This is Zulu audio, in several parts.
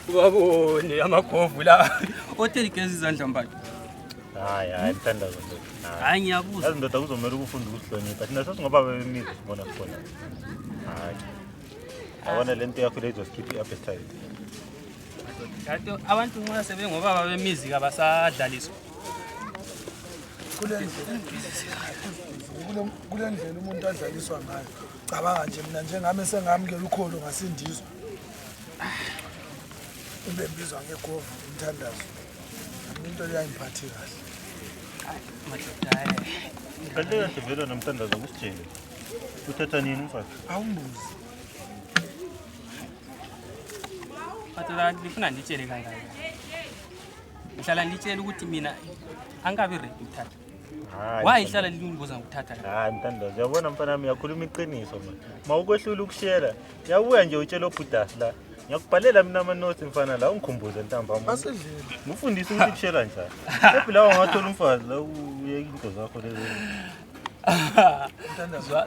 Ubabone amagovu la. Otheli gezi izandla mbathi. Hayi ngithanda zonke. Hayi ngiyabuza. Yazi ndoda kuzomela ukufunda ukuhlonipha. Thina sesingoba bemizi sibona khona. Hayi. Awona lento yakho lezo skip appetite. Kanti abantu nxa sebengobaba bemizi kabasadlaliswa. Kule ndlela umuntu adlaliswa ngayo. Cabanga nje mina njengami sengamukela ukholo ngasindizwa. Ubembizwa ngegovu umthandazo. Into leyayiphathi kahle. Madoda Kanti kahle vele nomthandazo kusitshele. Uthatha nini mfana? Awumbuzi. Madoda ngifuna nditshele kangaka. Ngihlala nditshela ukuthi mina angabi ready ukuthatha. Why ihlala lingibuza ngokuthatha? Hayi mthandazo uyabona mfana wami yakhuluma iqiniso manje. Mawukwehlula ukushare. Yabuya nje utshela obhudasi la. Ngiyakubhalela mina ama notes mfana la ungikhumbuze ntambama. Asedlile. Ngifundise ukuthi kushare njani. Lapho la ungathola umfazi la uyeke into zakho lezo.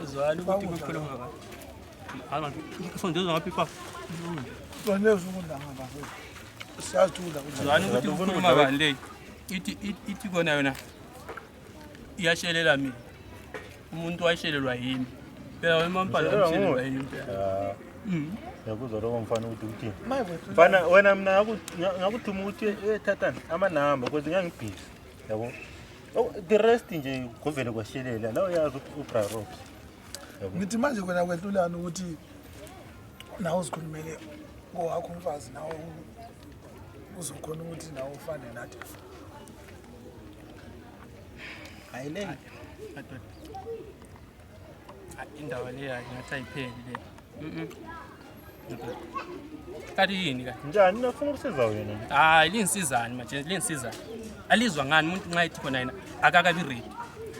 Zwani ukuthi kukhuluma ngaba. Abantu ufundezwa ngaphi pha? Soneza ukudla ngaba kwethu. Siyazi ukudla kunjani. Zwani ukuthi kukhuluma bani le? Ithi kona yona iyashelela mina. Umuntu wayishelelwa yimi. Phela wemampala wayishelelwa yimi. Yakuzwa lo mfana ukuthi uthini. Mfana wena mina ngakuthuma ukuthi ethathana amanamba because ngiyangibhizi. Yabo. The rest nje kuvele kwashelela la uyazi uBra Robs. Yabo. Ngithi manje kwena kwehlulana ukuthi nawe uzikhulumele ngowakho umfazi nawe uzokhona ukuthi nawe ufane nathi. Ayile. Indawo le yakhe ngathi ayipheli le. Kanti yini ka? Njani nafuna ukusiza wena? Hayi linsizani manje linsizani. Alizwa ngani umuntu nxa ethi khona yena akakabi ready.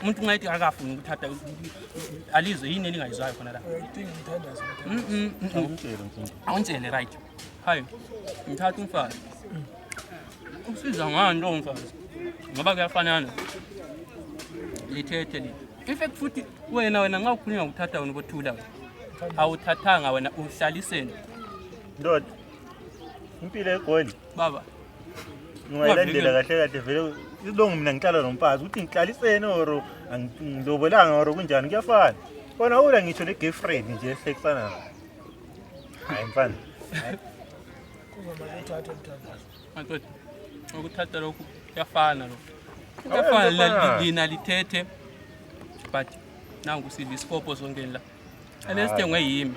Umuntu nxa ethi akafuni ukuthatha alizwe yini elingayizwayo khona la. Uyayidinga umthandazo. Awuntshele right. Hayi. Ngithatha umfazi. Usiza ngani lo mfazi? Ngoba kuyafanana. Lithethe li. In fact futhi wena nxa ukhulunywa ukuthatha wena bothula. Awuthathanga wena uhlalisene. Ndoda. Impilo egoli. Baba. Ungayilandela kahle kahle vele ilongo mina ngihlala nomfazi uthi ngihlalisene or angilobolanga or kunjani kuyafana. Bona ula ngisho le girlfriend nje ehlekisana. Hayi mfana. Kuzoma uthatha umthandazo. Madoda. Ukuthatha lokhu kuyafana lokho. Kuyafana lina lithethe but nangu sidla isipopo sonke la. Anesithengwe yimi.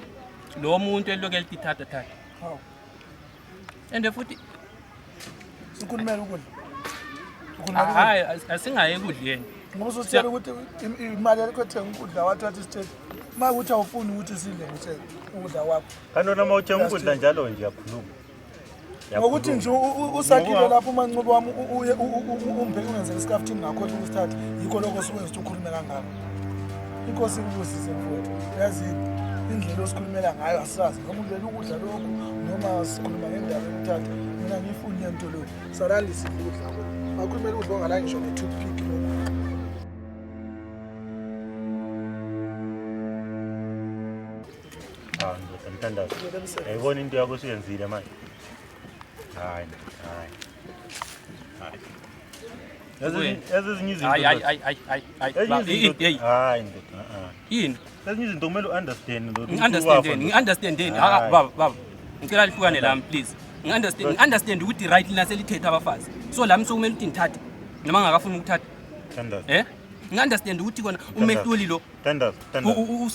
Lo muntu elokhu elithatha thatha. Hawu. Ende futhi sikhulumela ukudla. Hayi asingaye kudleni. Ngoba usitshela ukuthi imali yakho ethenga ukudla wathatha isithethe. Uma ukuthi awufuni ukuthi sidle ngithe ukudla kwakho. Kanti noma uthenga ukudla njalo nje yakhuluma. Ngokuthi nje usakhile lapho umancubo wami uye umbheke ungenzeka iskaftini ngakho ukusithatha yikho lokho sikwenza ukuthi ukhulume kangaka. Inkosi ikubusise mfowethu. Yazi indlela osikhulumela ngayo asazi noma uvela ukudla lokho noma sikhuluma ngendaba yokuthatha mina ngifuni into lo saralisi ukudla makhulumela ukudla ongala ngisho ne-toothpick lo. Mthandazo. Ayibona into yakho usiyenzile manje. Hayi. Yazi ezinye izinto. Hayi. Yini? Ezinye izinto kumele understand lo. Ngi-understandeni. Baba. Ngicela lihlukane lami please. Ngi-understand ukuthi right lina selithethe abafazi. So lami sokumele ukuthi ngithathe noma ngakafuni ukuthatha. Mthandazo. Ngi-understand ukuthi kona umehluli lo. Mthandazo.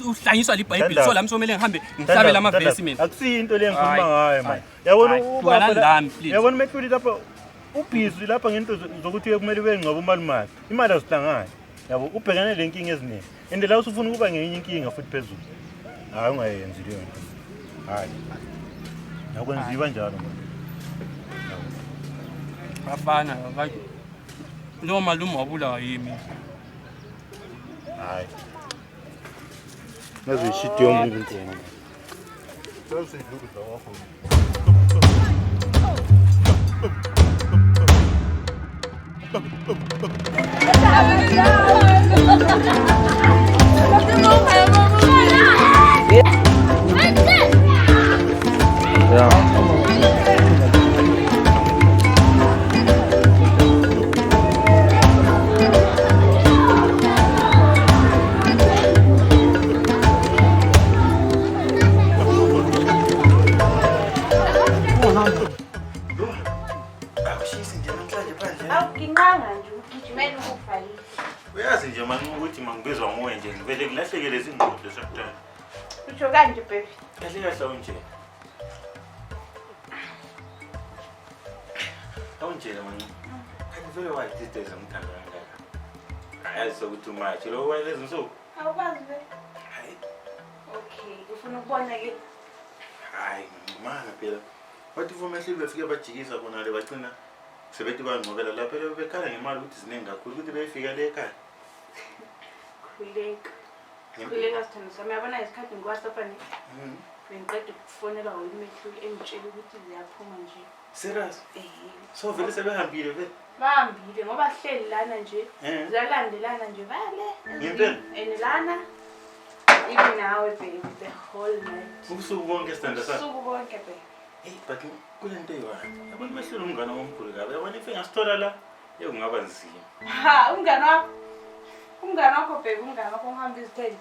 Uhlanyiswa liBhayibheli so lami somele ngihambe ngihlabela amavesi mina. Akusinto le ngikhuluma ngayo manje. Yabona ubaba. Yabona mehluli lapha ubhizi lapha ngento zokuthi kumele uyengcoba umalimali. Imali azihlangani. Yabo ubhekane lenkinga eziningi. Ende la usufuna ukuba ngenye inkinga futhi phezulu. Hayi ungayenzi leyo nto. Hayi. Yakwenziwa njalo manje. Bafana abantu. Lo malume wabulawa yimi. Hayi. Nazi ishit yomuntu wona. Sasidla ukudla kwakho. Uyazi nje manje ukuthi mangibizwa nguwe nje ngivele ngilahlekele izingqondo sakudala. Utsho kanje baby. Kahle kahle awunje. Awunjela manje. Kanti vele wathi days ngithanda kangaka. Ayazi sokuthi umathi lo wayelezi nsuku. Awukwazi be. Hayi. Okay, ufuna ukubona ke. Hayi, manga phela. Wathi vumehli befike bajikisa bona le bacina sebethi bangqobela lapha bekhala ngemali ukuthi ziningi kakhulu ukuthi befika le ekhaya. Khuleka. Khuleka sithando sami. Uyabona isikhathi ngikwasapha ne. Bengiqeda ukufonela uMehluli engitshela ukuthi ziyaphuma nje. Serious? So vele sebehambile vele. Bahambile ngoba hleli lana nje. Ziyalandelana nje vale. Ngempela? Enilana. Even now baby the whole night. Ubusuku bonke sithanda sami. Ubusuku bonke baby. Hey, but kulento eyiwani. Yabona Mehluli umngane omkhulu kabi. Yabona ife ngasithola la, kungaba nzima. Ha, umngane wakho. Umngane wakho baby, umngane wakho uhamba izitheni.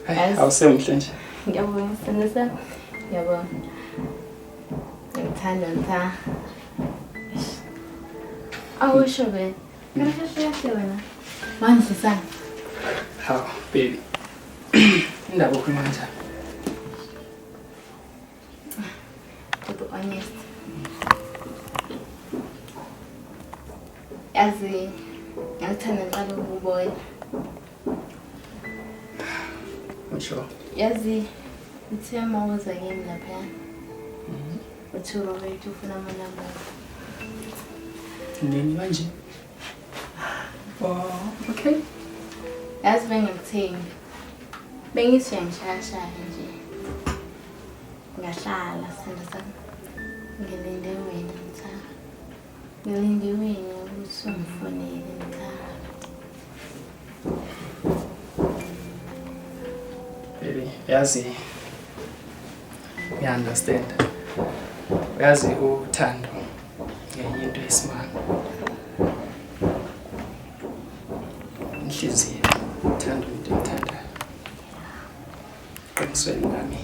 Hayi, awusemhle nje. Ngiyabonga sithando sami. Ngiyabonga. Ngithanda nta. Awusho be. Kahle wena. Manje sana. Hawu, baby. Indaba ukhuluma kanjani? To be honest. Yazi ngithanda njalo ukubona. Utsho. Yazi uthe mawuza kimi lapha. Uthe Robert ufuna amanamba. Nini manje? Oh, okay. Yazi bengikutheni. Bengishayashaya nje. Ngahlala sithando sami. Ngilinde wena mthana. Ngilinde wena ukuthi ungifonele mthana. Baby, yazi ngiyaunderstand. Yazi uthando ngenye into esimanga. Inhliziyo uthando into engithandayo. Qinisweni ngami.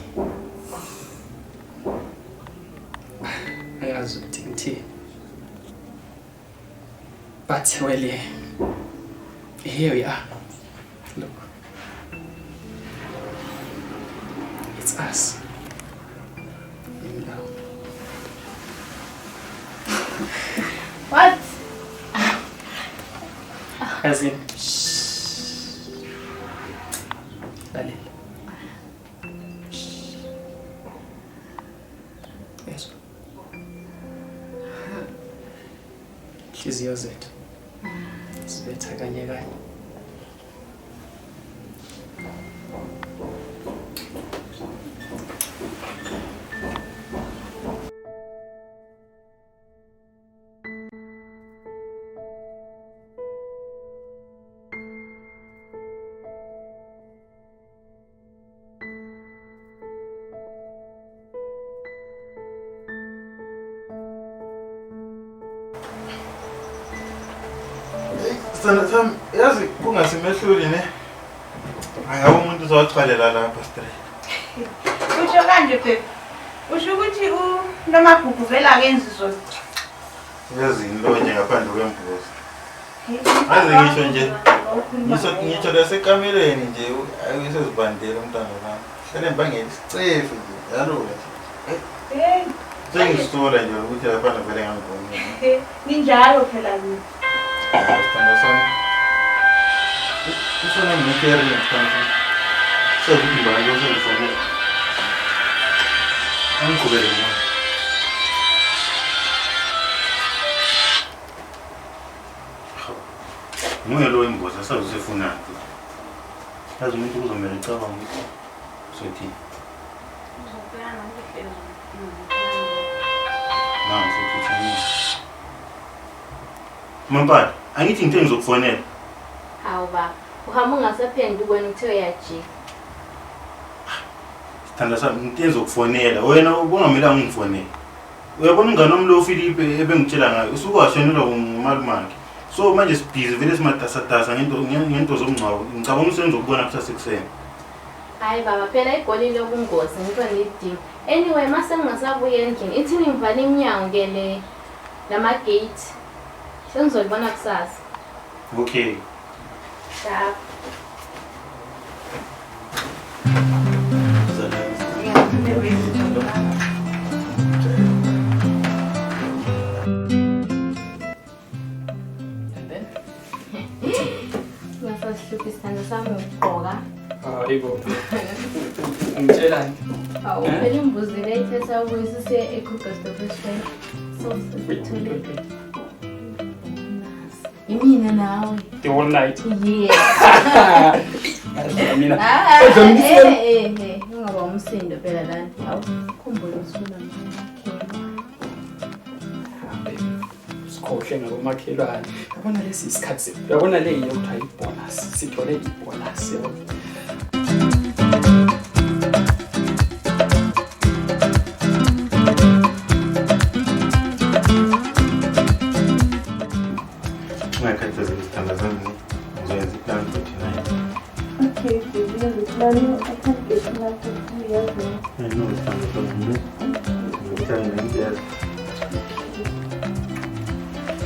Angazi ukuthi ngithini. But well, here we are. Look. It's us. Now. What? As in, Dale. Yes. Inhliziyo zethu zibetha kanye kanye. Sithanda sami, yazi kungasimehluli ne. Angabe umuntu uzowaxhalela lapha straight. Utsho kanje baby. Usho ukuthi uNomagugu vela akenzi zona. Yazi lo nje ngaphandle kwembuzi. Aze ngisho nje. Ngitsho lasekameleni nje ayisezibandela umntana wami. Hlele mbangela isicefu nje. Yalo. Hey. Sengisithola nje ukuthi lapha vele ngangibona. Ninjalo phela mina. Sithanda sami. Ufuna ngikere sithanda sami. Sokuthi mbanga usefonela. Angikubele manje. Nguye lo imboza asazi usefunani futhi. Yazi umuntu uzomela icabanga ukuthi sothi. Mampala, angithi ngithe ngizokufonela. Hawu baba, uhamba ungasaphendi wena uthe uyajika. Sithanda sami ngithe ngizokufonela. Wena ubungamelanga ungifonele. Uyabona ingane omlo uFilipe ebengitshela ngayo usukwashonelwa ngumalumakhe. So manje sibhizi vele simatasatasa ngento zomngcwabo. Ngicabanga usenzo ukubona kusasa sekuseni. Hayi baba, phela igolile obungozi ngitho ngidinga. Anyway, mase ngingasabuya endlini. Ithi ngivale iminyango ke le lama gate. Sengizolibona kusasa. Okay. Stop. Ngasasihlupha isithando sami ukugqoka. Hayibo. Ngitshelani? Hawu, phela imbuzi le ithetha ukuthi siye eKrugersdorp. So, sithule. Imina nawe. The whole night. Yes. Mina. Ungaba umsindo phela lana. Hawu, khumbula usula Sikhohle ngabomakhelwane. Yabona lesi isikhathi. Yabona le yokuthiwa ibonus. Sithole ibonus yabo. Ngakhathazeka isithanda sami ngizoyenza iplan 49. Okay, the plan I can't get enough of 2 years now. I know isithanda sami ngizothenga ngiyazi.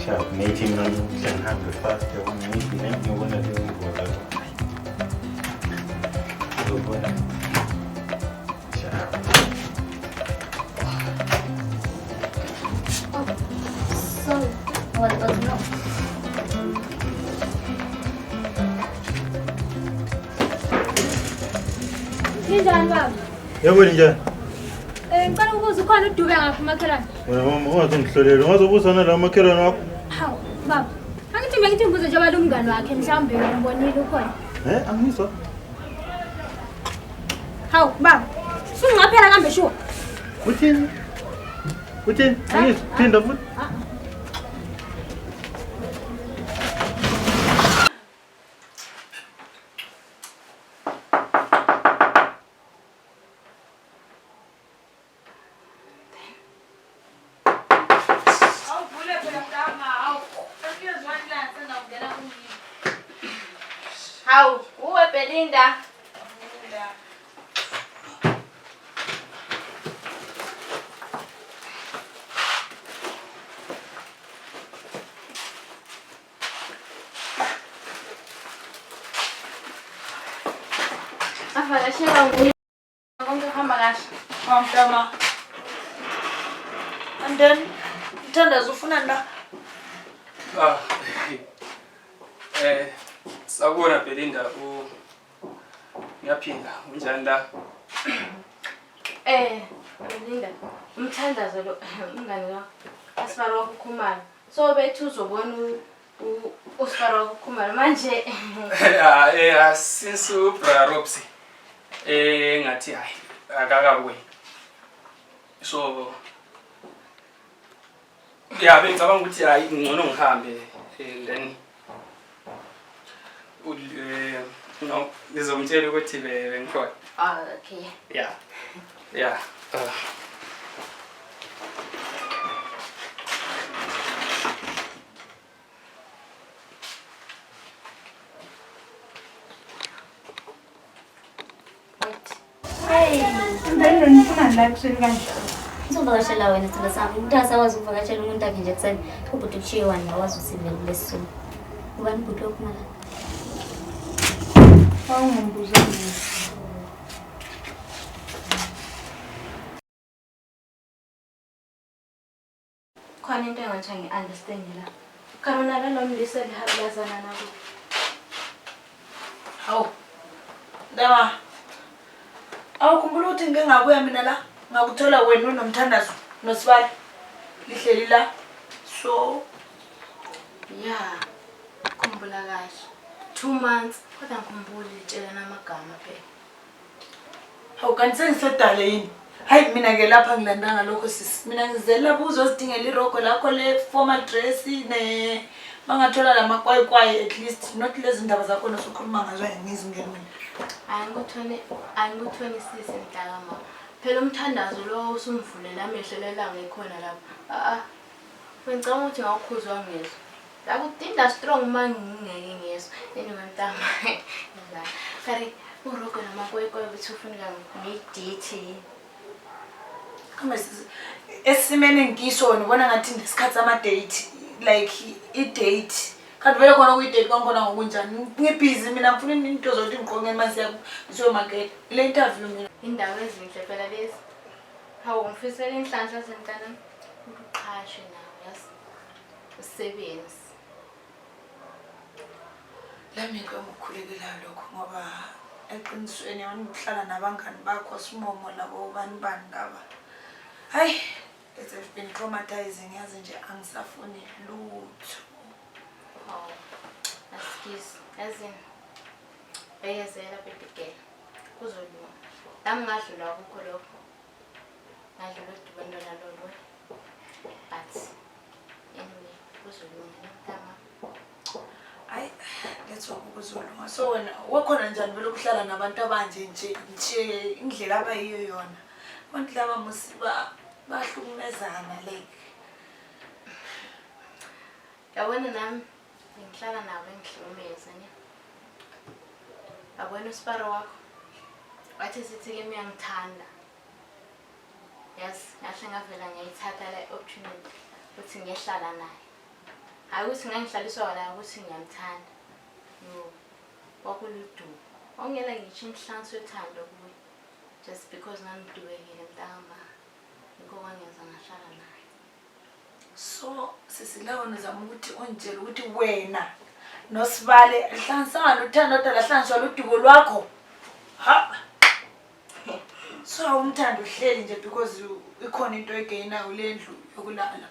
Ciao, meeting na ngihambe fast yabona ngidile ngibona le ngoba la. Ngibona. Ciao. Sorry. What was not? Njani baba? Yabona njani? Ngicela ukubuza ukhona uDube ngapha emakhelwane. Wena mama ungazongihlolela ungazobuzana la makhelwane wakho. Hawu, baba. Angithi bengithi ngibuze njengoba lo mngani wakhe mhlawumbe ngibonile ukhona. Angizwa. Hawu, baba. Sungaphela kambe sho. Uthini? Uthini? Angiziphinda futhi. Hawu, uwe Belinda. Avakashela nguye. Konke kuhamba kahle. Mama. And then Mthandazo ufuna la. Sakubona Belinda ngiyaphinda unjani la? Belinda, Mthandazo lo umngani wakho. Asifaro ukukhumala. So bethu uzobona usifaro ukukhumala manje. Since ubra Robsi ngathi hayi akakabuyi. So bengicabanga ukuthi hayi ngcono ngihambe then no ngizomtshela ukuthi bengikhona. Okay. Yeah. Ndelo nifuna la kuseni kanjani? Ngizovakashela wena thina sami. Umuntu asakwazi ukuvakashela umuntu akhe nje kuseni. Ubhuti uchiye wani awazi usivele kulesisuku. Ubani ubhuti okumala? Awungimbuza mina. Khona into engathi ngi-understand la. Khona la nomlisa lihabazana nabo. Hawu. Dawa. Awukhumbula ukuthi ngeke ngabuya mina la ngakuthola wena unomthandazo noSibali lihleli la. So Yeah. ngikhumbula kahle 2 months kodwa ngikhumbula itshela namagama phela. Hawu kanti sengisedala yini? Hayi mina ke lapha ngilandanga lokho sisi. Mina ngizela lapho uzozidingela irogo lakho le formal dress ne mangathola lamakwayikwayi at least not lezi ndaba zakho nosukhuluma ngazo ngizingene mina. Ayingikuthoni sisi mntaka mama. Phela umthandazo lo usumvulela amehlo lelanga ekhona lapha. Ngicabanga ukuthi ngawukhuzwa ngezwe. La kudinda strong man ngingeke ngeso. Anyway mntama. La. Kare urogo namakwayikwayi bethi ufuna ngidate. Kama esimene ngisho ngibona ngathi ngesikhathi sama date like i-date. Kanti vele khona kuyi-date kwangona ngokunjani? Ngibhizi mina ngifuna into zokuthi ngiqonge manje siyo market. Le interview mina. Indawo ezinhle phela lezi. Hawu ngifisela inhlanhla sentana ukuqhashe nawe yasi. Usebenzi. Lami ngikukhulekela lokho ngoba eqinisweni ngihlala nabangani bakho simomo labo bani laba. Hayi, it's been traumatizing yazi nje angisafuni lutho. Hawu. Asikisi. Yazini. Bayezela bebigela. Kuzolunga. Lami ngadlula kukho lokho. Ngadlula udibando nalolu. But anyway, kuzolunga mntama. Hayi, let's hope kuzolunga. So wena wakhona njani vele ukuhlala nabantu abanje nje indlela abayiyo yona. Abantu laba musiba bahlukumezana like. Yabona nami ngihlala nabo engihlukumeza ne. Yabona usiparo wakho. Wathi sithi ke mina ngithanda. Yes, ngahle ngavela ngiyithatha le opportunity ukuthi ngiyehlala naye. Hayi ukuthi ngangihlaliswa la ukuthi ngiyamthanda. No. Wakuludu. Ongela ngithi inhlansi yothando kuwe. Just because ngangidubekile mntama. Ngikho kwangenza ngahlala naye. So sisilawo nizama ukuthi onjele ukuthi wena noSibale hlanganisana uthando dala hlanganiswa luduko lwakho. Ha. So umthando uhleli nje because ikhona into egayina ulendlu yokulala.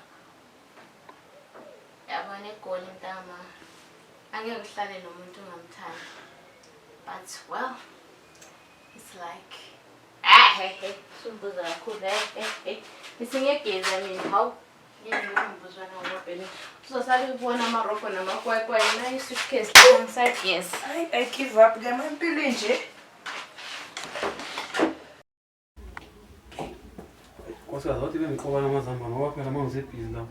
Yabona egoli mntama. Angeke uhlale nomuntu ongamthandi. But well, it's like hey, sumbuza kakhulu hey. Nisingegeza mina hawu. Ngiyibuzwa ngobheni. Uzosala ukubona amaroko namakwayikwayi na isuitcase alongside yes. I give up ke empilweni nje. Kosazi wathi bengixobana amazambane ngoba phela manje usebhizi lapho.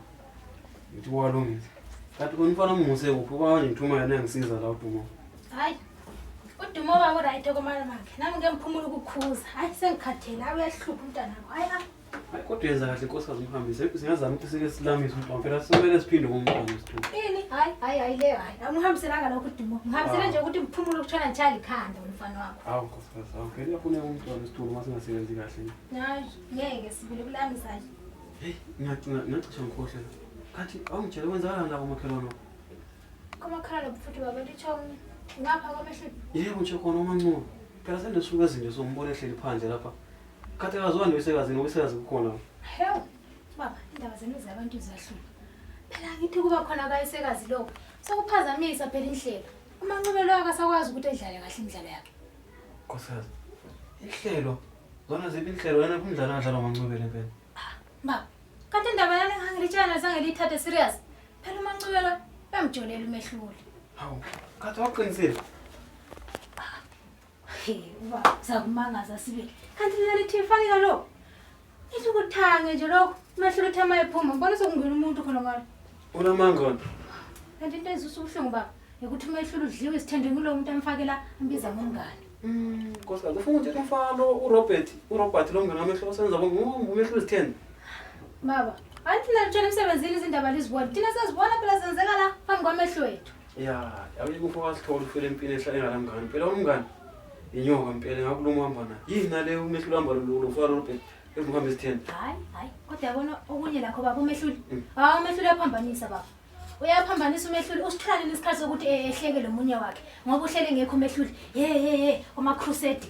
Ngithi kwalungisa. Kanti konifana umuse kuphi uba ngithuma yena ngisiza la uDumo. Hayi. Udumo baba right komama makhe. Nami ngemphumula ukukhuza. Hayi sengikhathela uyahlupha umntanakho. Hayi Hayi kodwa yenza kahle Nkosikazi umhambise. Singazama ukuthi sike silamise umntwana phela somele siphinde kumntwana isithuba. ini hayi leyo hayi. Awungihambiselanga lokho uDumo. Ngihambisele nje ukuthi mphumula ukutshona njalo ikhanda umfana wakho. Hawu Nkosikazi, awuphela uyafuna umntwana isithuba masingasebenzi kahle. Hayi ngeke sibile kulamisa nje. Hey, ngiyacisha ngikhohlela. Kanti awungitshela kwenzakalani lapho makhelwane? Komakhala futhi baba lithonga. Ngapha kwamehlo. Yebo nje khona uMancube. Phela sendesuka ezinje sombona ehleli phandle lapha. Kade akazwani wesekazi ngobesekazi kukhona. Hew. Baba indaba zenu zabantu ziyahlupha. Phela ngithi kuba khona kayisekazi lokho. Sokuphazamisa phela inhlelo. uMancube lo akasakwazi ukuthi edlale kahle indlala yakhe. Nkosikazi. Ihlelo. Zona zibe inhlelo wena kumdlalo adlala uMancube lempela. Baba, kanti indaba yami ngangilitshana zange lithathe serious. Phela uMancube lo bamjolela umehluli. Hawu, kade waqinisile. Baba, sakumangaza sibili. Kanti lena lithi ifanele lo. Ithi ukuthange nje lokho, umehluli uthema ephuma, mbona sokungena umuntu khona ngalo. Unamangona. Kanti into ezusubuhlungu baba, ukuthi umehluli udliwe isithende kulo muntu amfakela ambiza ngomngane. Nkosikazi, ufuna ukuthi umfana lo uRobert lo mngane amehlo osenza ngomehluli isithende. Baba, athi nalutshela emsebenzini izindaba lizibona. Thina sezibona phela zenzeka la phambi kwamehlo wethu. Ya, awuyeke ufaka sithola ufele empini ehlale ngalamngane. Phela umngane inyoka impela ngakuluma uhamba naye. Yini nale umehluli uhamba lo mfana Robert emuhamba isithende. Hayi, kodwa yabona okunye lakho baba umehluli. Hayi umehluli uyaphambanisa baba. Uyaphambanisa umehluli usithalele isikhathi sokuthi ehleke lo munye wakhe. Ngoba uhlele ngekho umehluli. Oma crusade,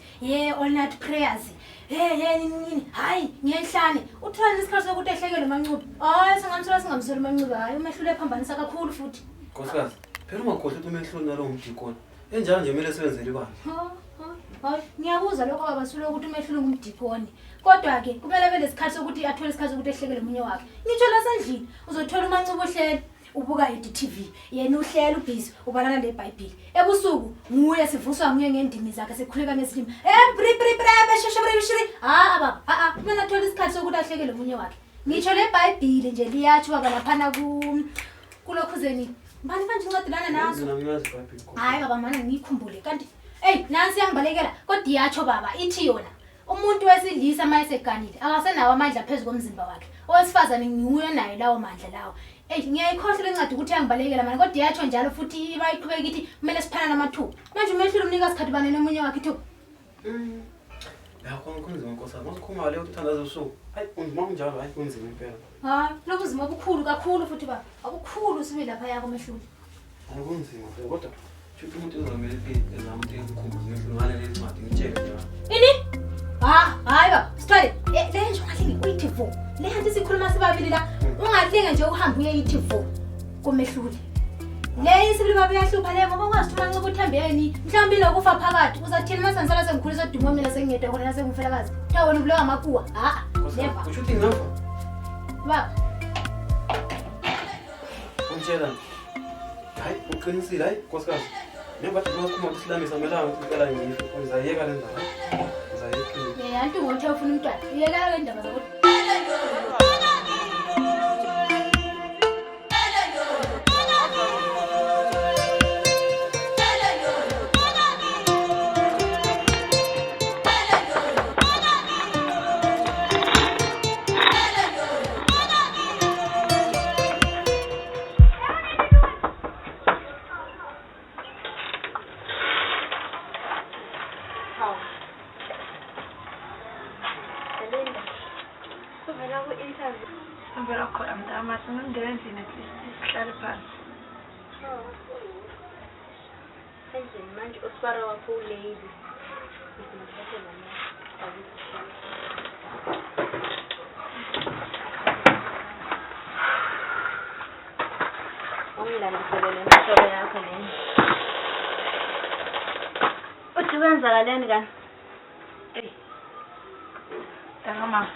all night prayers. Nini. Hayi, ngiyehlane. Uthalele isikhathi sokuthi ehleke lo Mancube. Hayi singamsola uMancube. Hayi umehluli uyaphambanisa kakhulu futhi. Nkosikazi, Phela ungakhohle ukuthi umehloni nalo ngumdikoni. Enjalo nje kumele sibenzele ibani. Hayi, ngiyakuzwa lokho baba sulo ukuthi umehlule ngumdikoni. Kodwa ke kumele abe lesikhathi sokuthi athole isikhathi sokuthi ehlekele umunye wakhe. Ngitsho lasendlini uzothola uMancube uhleli ubuka i-TV. Yena uhlela ubhizi ubalana leBhayibheli. Ebusuku nguye sivuswa nguye ngendimi zakhe sekhuleka ngezilimi. Baba, kumele athole isikhathi sokuthi ahlekele umunye wakhe. Ngitsho leBhayibheli nje liyathi baba laphana kulokhuzeni. Mbani manje unqadelana nazo? Hayi baba mana ngikhumbule kanti nansi yangibalekela kodwa iyatsho baba ithi yona umuntu wesilisa mayeseganile akasenawo amandla phezulu komzimba wakhe. Owesifazane nguye naye lawo mandla lawo. Ngiyayikhohlela encwadi ukuthi yangibalekela mana kodwa iyatsho njalo futhi bayiqhubeka ithi kumele siphana namathuba. Manje umehlule umnika isikhathi bani nomunye wakhe ithuba? Yakho kunzima nkosana. Masikhuma le uthandaza usuku. Hayi unzima njalo hayi kunzima impela. Hayi lo buzima obukhulu kakhulu futhi baba. Akukhulu sibe lapha yakho mehlule. Hayi kunzima phela kodwa Chuthi umuntu uzomela ezama ukuthi ukukhumbuze mehlule ngale le ncwadi ngitshele nje. Ini? Hayi baba, Sithole. Le nje ungalingi uyithi le hanti sikhuluma sibabili la. Ungalinga nje uhamba uye yithi komehlule. Le isibili baba yahlupha le ngoba ungazi ukuthi uMancube uthembeni. Mhlawumbe lokufa phakathi uzathini masansala sengikhulisa dumo mina sengiyedwa khona sengifela Tha wena ubulewa amakuwa. Never. Kusho ukuthi nginafa. Baba. Ungitshela. Hayi uqinisile hayi nkosikazi. Njengoba sikhuluma ukusilamisa melanga ukuthi impela ngiyife. Uzayeka le ndaba. Uzayeka. Anti ngothe ufuna umntwana. Uyeka le ndaba zokuthi manje usipara wakho ulezi. Ungilangiselele imihlobo yakho lena. Uthi wenzakaleni kani? Mama.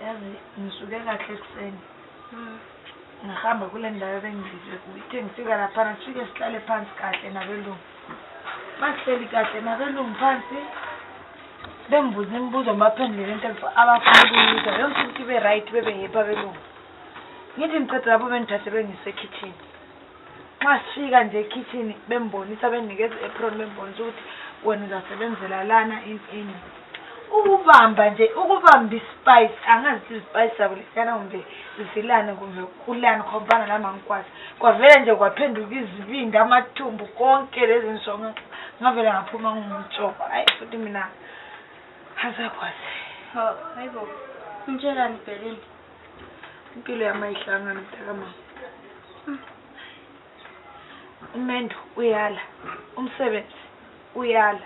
Yazi ngisuke kahle ekseni. Ngihamba kule ndawo bengizwe ukuthi ngifika lapha ngifike sihlale phansi kahle nabelungu. Masihleli kahle nabelungu phansi. Bengibuza imibuzo baphendule into abafuna ukuyiza. Yonke into ibe right bebe happy abelungu. Ngithi ngicede lapho bengithathe bengise kitchen. Xa sifika nje kitchen bembonisa benikeza apron bembonisa ukuthi wena uzasebenzela lana ini. Ukubamba ispice angazi ispice sabo lifana kumbe isilane kumbe kulana khombana la mangikwazi kwavela nje kwaphenduka izibindi amathumbu konke lezi nsonga ngavela ngaphuma ngumtshopo hayi futhi mina hazakwazi hayibo untshelani Bheleni impilo yamayihlanga nomntakama umendo uyala umsebenzi uyala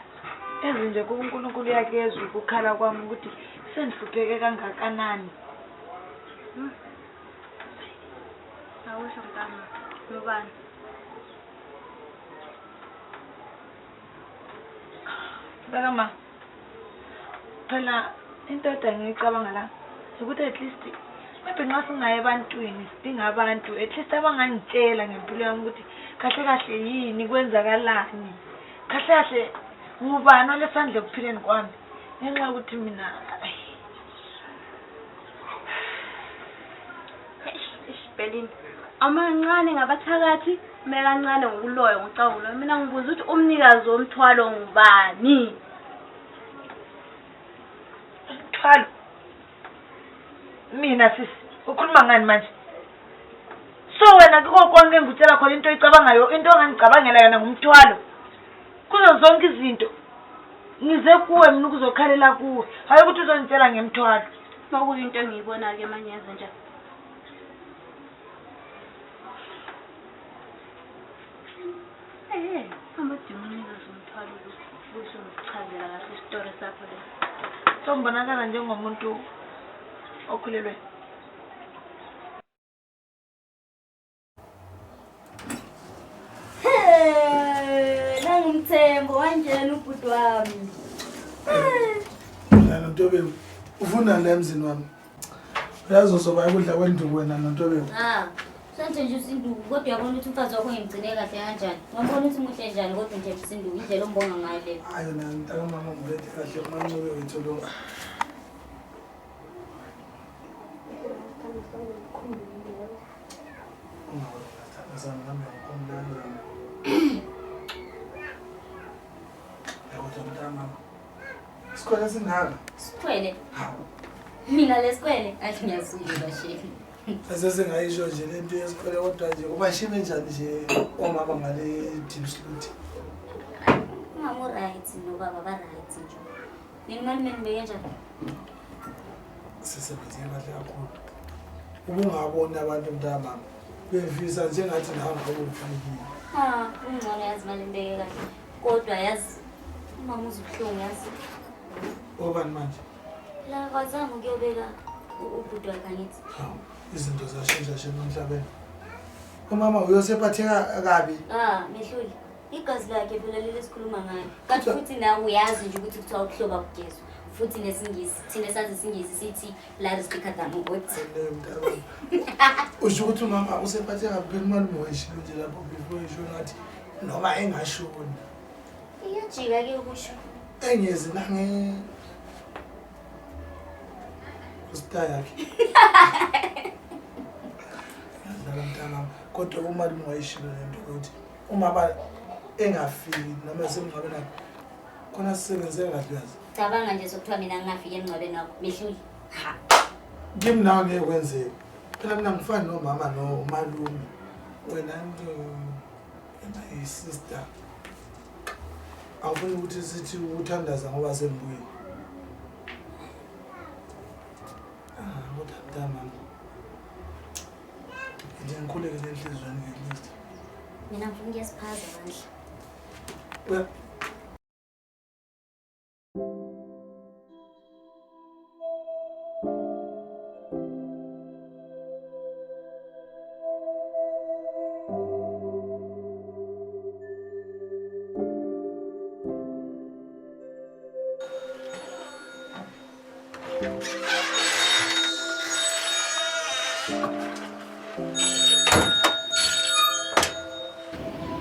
ezinje kuNkulunkulu yakhe yezwe ukukhala kwami ukuthi sendihlupheke kangakanani. Awusho mntana ngubani? Bakama phela into engicabanga la ukuthi at least maybe nxa singaye ebantwini sidinga abantu at least abangangitshela ngempilo yami ukuthi kahle kahle yini kwenzakalani kahle kahle ngubani olesandle kuphileni kwami ngenxa ukuthi mina Bheleni amancane ngabathakathi mekancane ngokuloyo ngicawulo mina ngibuza ukuthi umnikazi womthwalo ngubani umthwalo mina sisi ukhuluma ngani manje so wena konke ngikutshela khona into oyicabangayo into ongangicabangela yona ngumthwalo kuzo zonke izinto ngize kuwe mina ukuzokhalela kuwe hayi ukuthi uzongitshela ngemthwalo makuyinto engiyibona ke manje yenze njani amadimoni zomthwalo ukuthi ngichazela kahle isitori sakho le so ngibonakala njengomuntu okhulelwe Tembo wanjani ubhuti wami. Mina noNtobeko ufuna la emzini wami. Uyazi uzoba ukudla kwenduku wena noNtobeko. Senze nje isinduku kodwa uyabona ukuthi umfazi wakho ngimgcine kahle kanjani. Ngiyabona ukuthi muhle njani kodwa nje isinduku indlela ombonga ngayo le. Hayi na ngitaka mama ngilethe kahle uMancube wethu lo. Sikhona singaka? Sikhwele. Mina lesikhwele athi ngiyasuyela shefu. Asesengayisho nje lento yesikhwele kodwa nje ubashibe njani nje omama ngale deep split. Mama right nobaba ba right nje. Nini mali menibeke njani? Sisebenze kahle kakhulu. Ubungabona abantu mntama. Befisa njengathi nawe ngokufike. Ungcono yazi mali mbeke kahle. Kodwa yazi mama uzubuhlungu yazi. Obani manje? La kwazange ukuyobeka ubhuti wakhe ngithi. Izinto zashintsha emhlabeni. Umama uyosephatheka kabi. Mehluli. Igazi lakhe phela lesikhuluma ngayo. Kanti futhi nawe uyazi nje ukuthi kuthiwa ukuhloba kugezwe. Futhi nesingisi, thina sazi isingisi sithi blood is thicker than water. Usho ukuthi umama usephatheka kabi imali moyishilo nje lapho before isho ngathi noma engashoni. Iyajika ke ukusho. Engezi nange Kusitaya yakhe. Ngidlala mntana kodwa uma limwayishilo lento ukuthi uma engafiki noma semngcwabeni wakhe khona sisebenze kahle yazi. Cabanga nje sokuthiwa mina ngingafika emngcwabeni wakho. Mehluli. Kimi nawe ngeke kwenzeke. Phela mina ngifani nomama nomalume. Wena sister. Awufuni ukuthi sithi uthandaza ngoba sembuye. Kodwa mama. Ngikhuleke enhlizweni ngelist. Mina ngifuna ukuyasiphaza manje.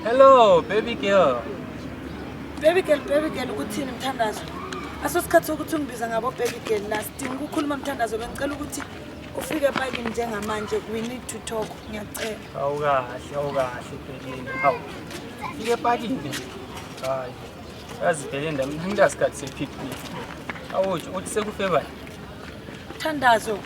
Hello, baby girl. Baby girl ukuthini Mthandazo? Asosikhathi ukuthi ungibiza ngabo baby girl la sidinga ukukhuluma Mthandazo bengicela ukuthi ufike epakini njengamanje we need to talk ngiyacela. Awukahle Belinda. Hawu. Fike epakini. Hayi. Yazi Belinda mina ngiyasikhathi sepicnic. Awuthi uthi sekufebani? Mthandazo.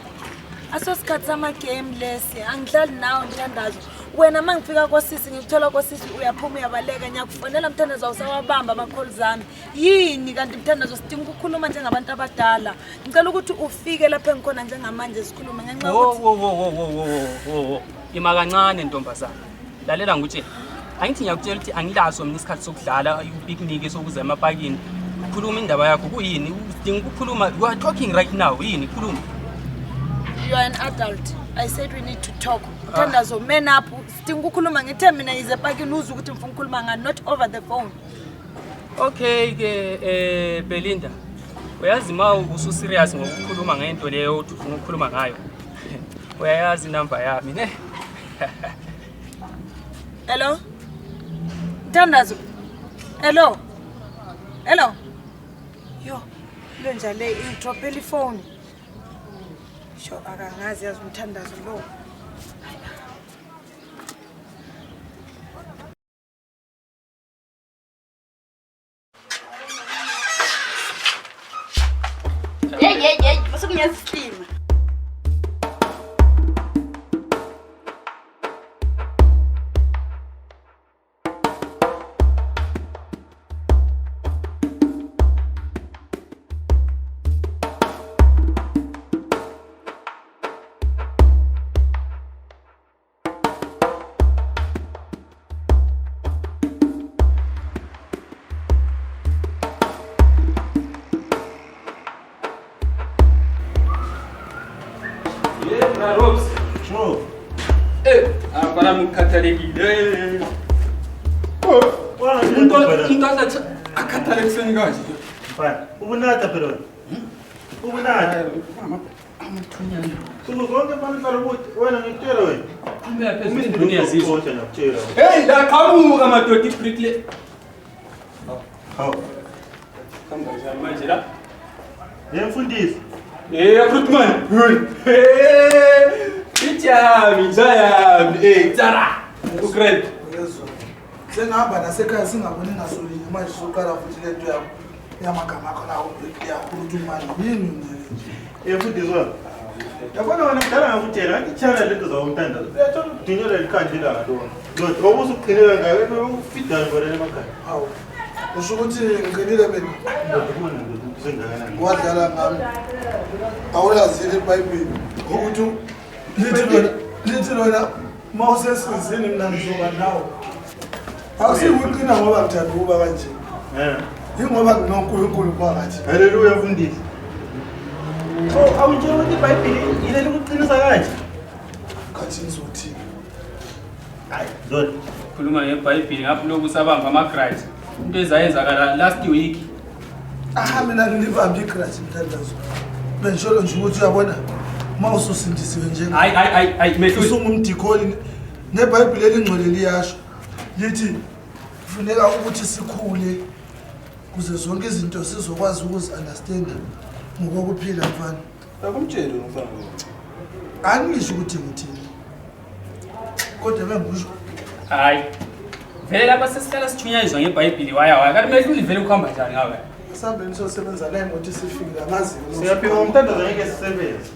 Asosikhathi sama game lesi angidlali nawe Mthandazo. Wena mangifika kosisi ngikuthola kosisi uyaphuma uyabaleka ngiyakufonela Mthandazo awusawabamba ama-calls zami. Yini kanti Mthandazo sidinga ukukhuluma njengabantu abadala. Ngicela ukuthi ufike lapha engikhona njengamanje sikhulume ngenxa ukuthi ima kancane ntombazana. Lalela ngutshela. Angithi ngiyakutshela ukuthi angilaso mina isikhathi sokudlala ipicnic sokuza emapakini. Khuluma indaba yakho kuyini? Udinga ukukhuluma. You are talking right now. Yini khuluma? You are an adult. I said we need to talk. Mthandazo man up. Sidinga ukukhuluma ngithe mina ize epakini uza ukuthi ngifuna ukukhuluma ngani not over the phone. Okay ke Belinda. Uyazi ma usu serious ngokukhuluma ngento leyo uthi ufuna ukukhuluma ngayo. Uyayazi inamba yami ne? Hello? Mthandazo. Hello. Yo, lo njale ingidropele ifone. Sho akangazi yazi Mthandazo lo. Hey, masukunyazihlima. Robs. Sure. Para mukhathalekile. Umntwana akhathale ekuseni kanje. Mfana, ubunatha phela. Ubunatha. Amathunyana. Uzonke mfana hlala ukuthi wena ngikutshela wena. Umbea phezulu induni yazizwa. Ngiyakutshela. Hey, la qhamuka madoda ibrickle. Hawu. Khamba njani manje la? Yemfundisi. Fruitman. Hey. Ijami, njayami. Tsara. Ugrade. Yezwa. Sengihamba nasekhaya singaboni ngasolinye manje soqala futhi lento yakho yamagama akho lawo yakhuluma yini nje. Yemfundisi wami. Yabona wena kudala ngakutshela ngathi chana lento zawumthandazo. Uyathola ukudinyela likhandlela ngalona. Lodwa obuze ukuqhilela ngawe ufidana ngore emakhaya. Hawu. Usho ukuthi ngiqinile mina. Ngibona ukuthi sengakanani. Wadlala ngami. Awulazile iBhayibheli ukuthi lithi lona mawusesizini mina ngizoba nawe. Awusikuqina ngoba ngithanda ukuba kanje. Yingoba nginoNkulunkulu phakathi. Haleluya mfundisi. So awutshela ukuthi iBhayibheli yile lokuqinisa kanje. Khathi ngizothini? Hayi, Lord. Khuluma ngeBhayibheli ngapha lokhu sabamba ama-Christ. Into ezayenzakala last week. Mina ngilivambe iGrace mthandazo. Benjolo nje ukuthi uyabona mawususindisiwe nje. Hayi mehlo. Usungumdikoli neBhayibheli elingcwele liyasho. Lithi kufuneka ukuthi sikhule kuze zonke izinto sizokwazi ukuzi-understanda ngokuphila mfana. Akumtshele umfana. Angisho ukuthi ngithini. Kodwa bengisho. Hayi. Vele lapha sesihlala sithunyayizwa ngeBhayibheli waya. Kanti mehlo ulivele ukuhamba njani ngawe? Sihambeni sosebenza la imoto isifikile amazi. Siyaphika umthandazo ngeke sisebenze.